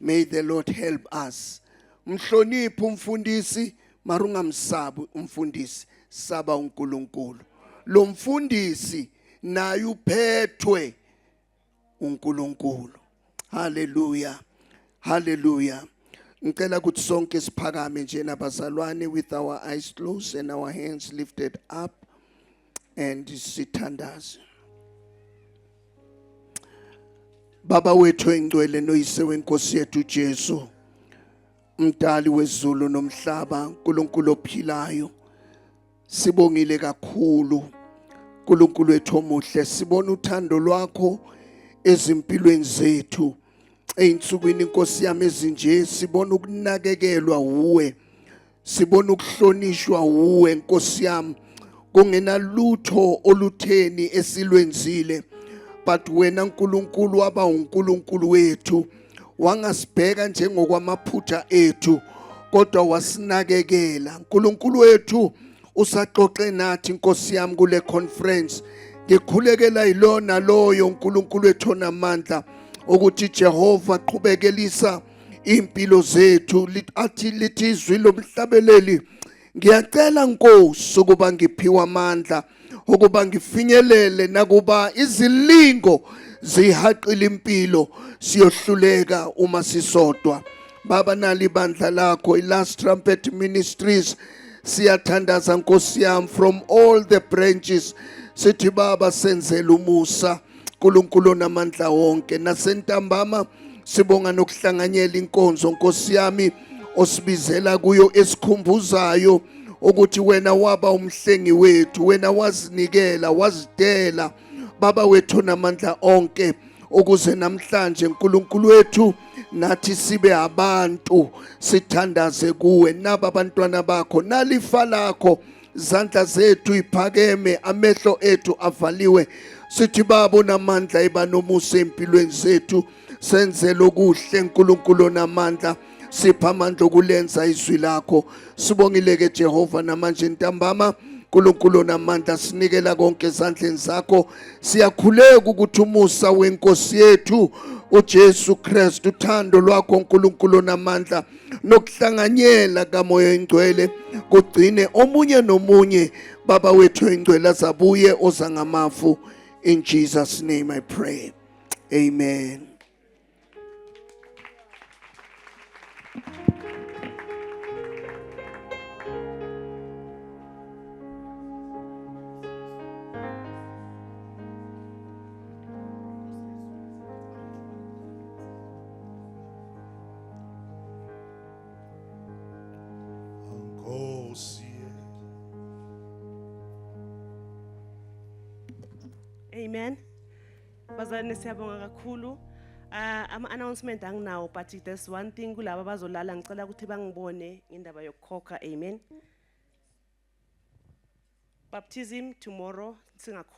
May the Lord help us. Mhloniphe umfundisi, marungamsabu umfundisi, saba uNkulunkulu. Lo mfundisi naye uphethwe uNkulunkulu. Hallelujah. Hallelujah. Ngicela ukuthi sonke siphakame nje nabazalwane with our eyes closed and our hands lifted up and sithandaze. Baba wethu engcwele noyise wenkosi yethu Jesu, umdali wezulu nomhlaba, uNkulunkulu ophilayo, sibongile kakhulu uNkulunkulu wethu omuhle. Sibona uthando lwakho ezimpilweni zethu. Einsukwini inkosi yami ezinje sibona ukunakekelwa uwe, sibona ukuhlonishwa uwe nkosi yami. Kungena lutho olutheni esilwenzile, but wena uNkulunkulu waba uNkulunkulu wethu, wangasibheka njengokwamaphutha ethu, kodwa wasinakekela. uNkulunkulu wethu usaxoxe nathi nkosi yami kule conference. Ngikhulekela ilona loyo uNkulunkulu wethu namandla ukuthi Jehova qhubekelisa impilo zethu. Athi lithi izwi lomhlabeleli, ngiyacela Nkosi ukuba ngiphiwe amandla ukuba ngifinyelele nakuba izilingo zihaqile impilo, siyohluleka uma sisodwa. Baba nali bandla lakho iLast Trumpet Ministries, siyathandaza Nkosi yami from all the branches. Sithi Baba senzele umusa uNkulunkulu namandla wonke. Nasentambama sibonga nokuhlanganyela inkonzo Nkosi yami osibizela kuyo esikhumbuzayo ukuthi wena waba umhlengi wethu, wena wazinikela, wazidela Baba wethu namandla onke, ukuze namhlanje uNkulunkulu wethu nathi sibe abantu sithandaze kuwe. Naba abantwana bakho nalifa lakho, zandla zethu iphakeme, amehlo ethu avaliwe. Sithi Baba namandla ibanomusa empilweni zethu, senzele okuhle uNkulunkulu namandla, sipha amandla okulenza izwi lakho. Sibongile ke Jehova namanje ntambama uNkulunkulu namandla sinikela konke ezandleni zakho. Siyakhuleka ukuthi umusa wenkosi yethu uJesu Kristu, uthando lwakho uNkulunkulu namandla, nokuhlanganyela kaMoya Oyingcwele kugcine omunye nomunye Baba wethu engcwele azabuye oza ngamafu. In Jesus' name I pray. Amen. Amen. Bazalwane siyabonga kakhulu. Ama-announcement anginawo, but there's one thing kulaba bazolala ngicela ukuthi bangibone indaba yokukhokha. Amen. Baptism tomorrow.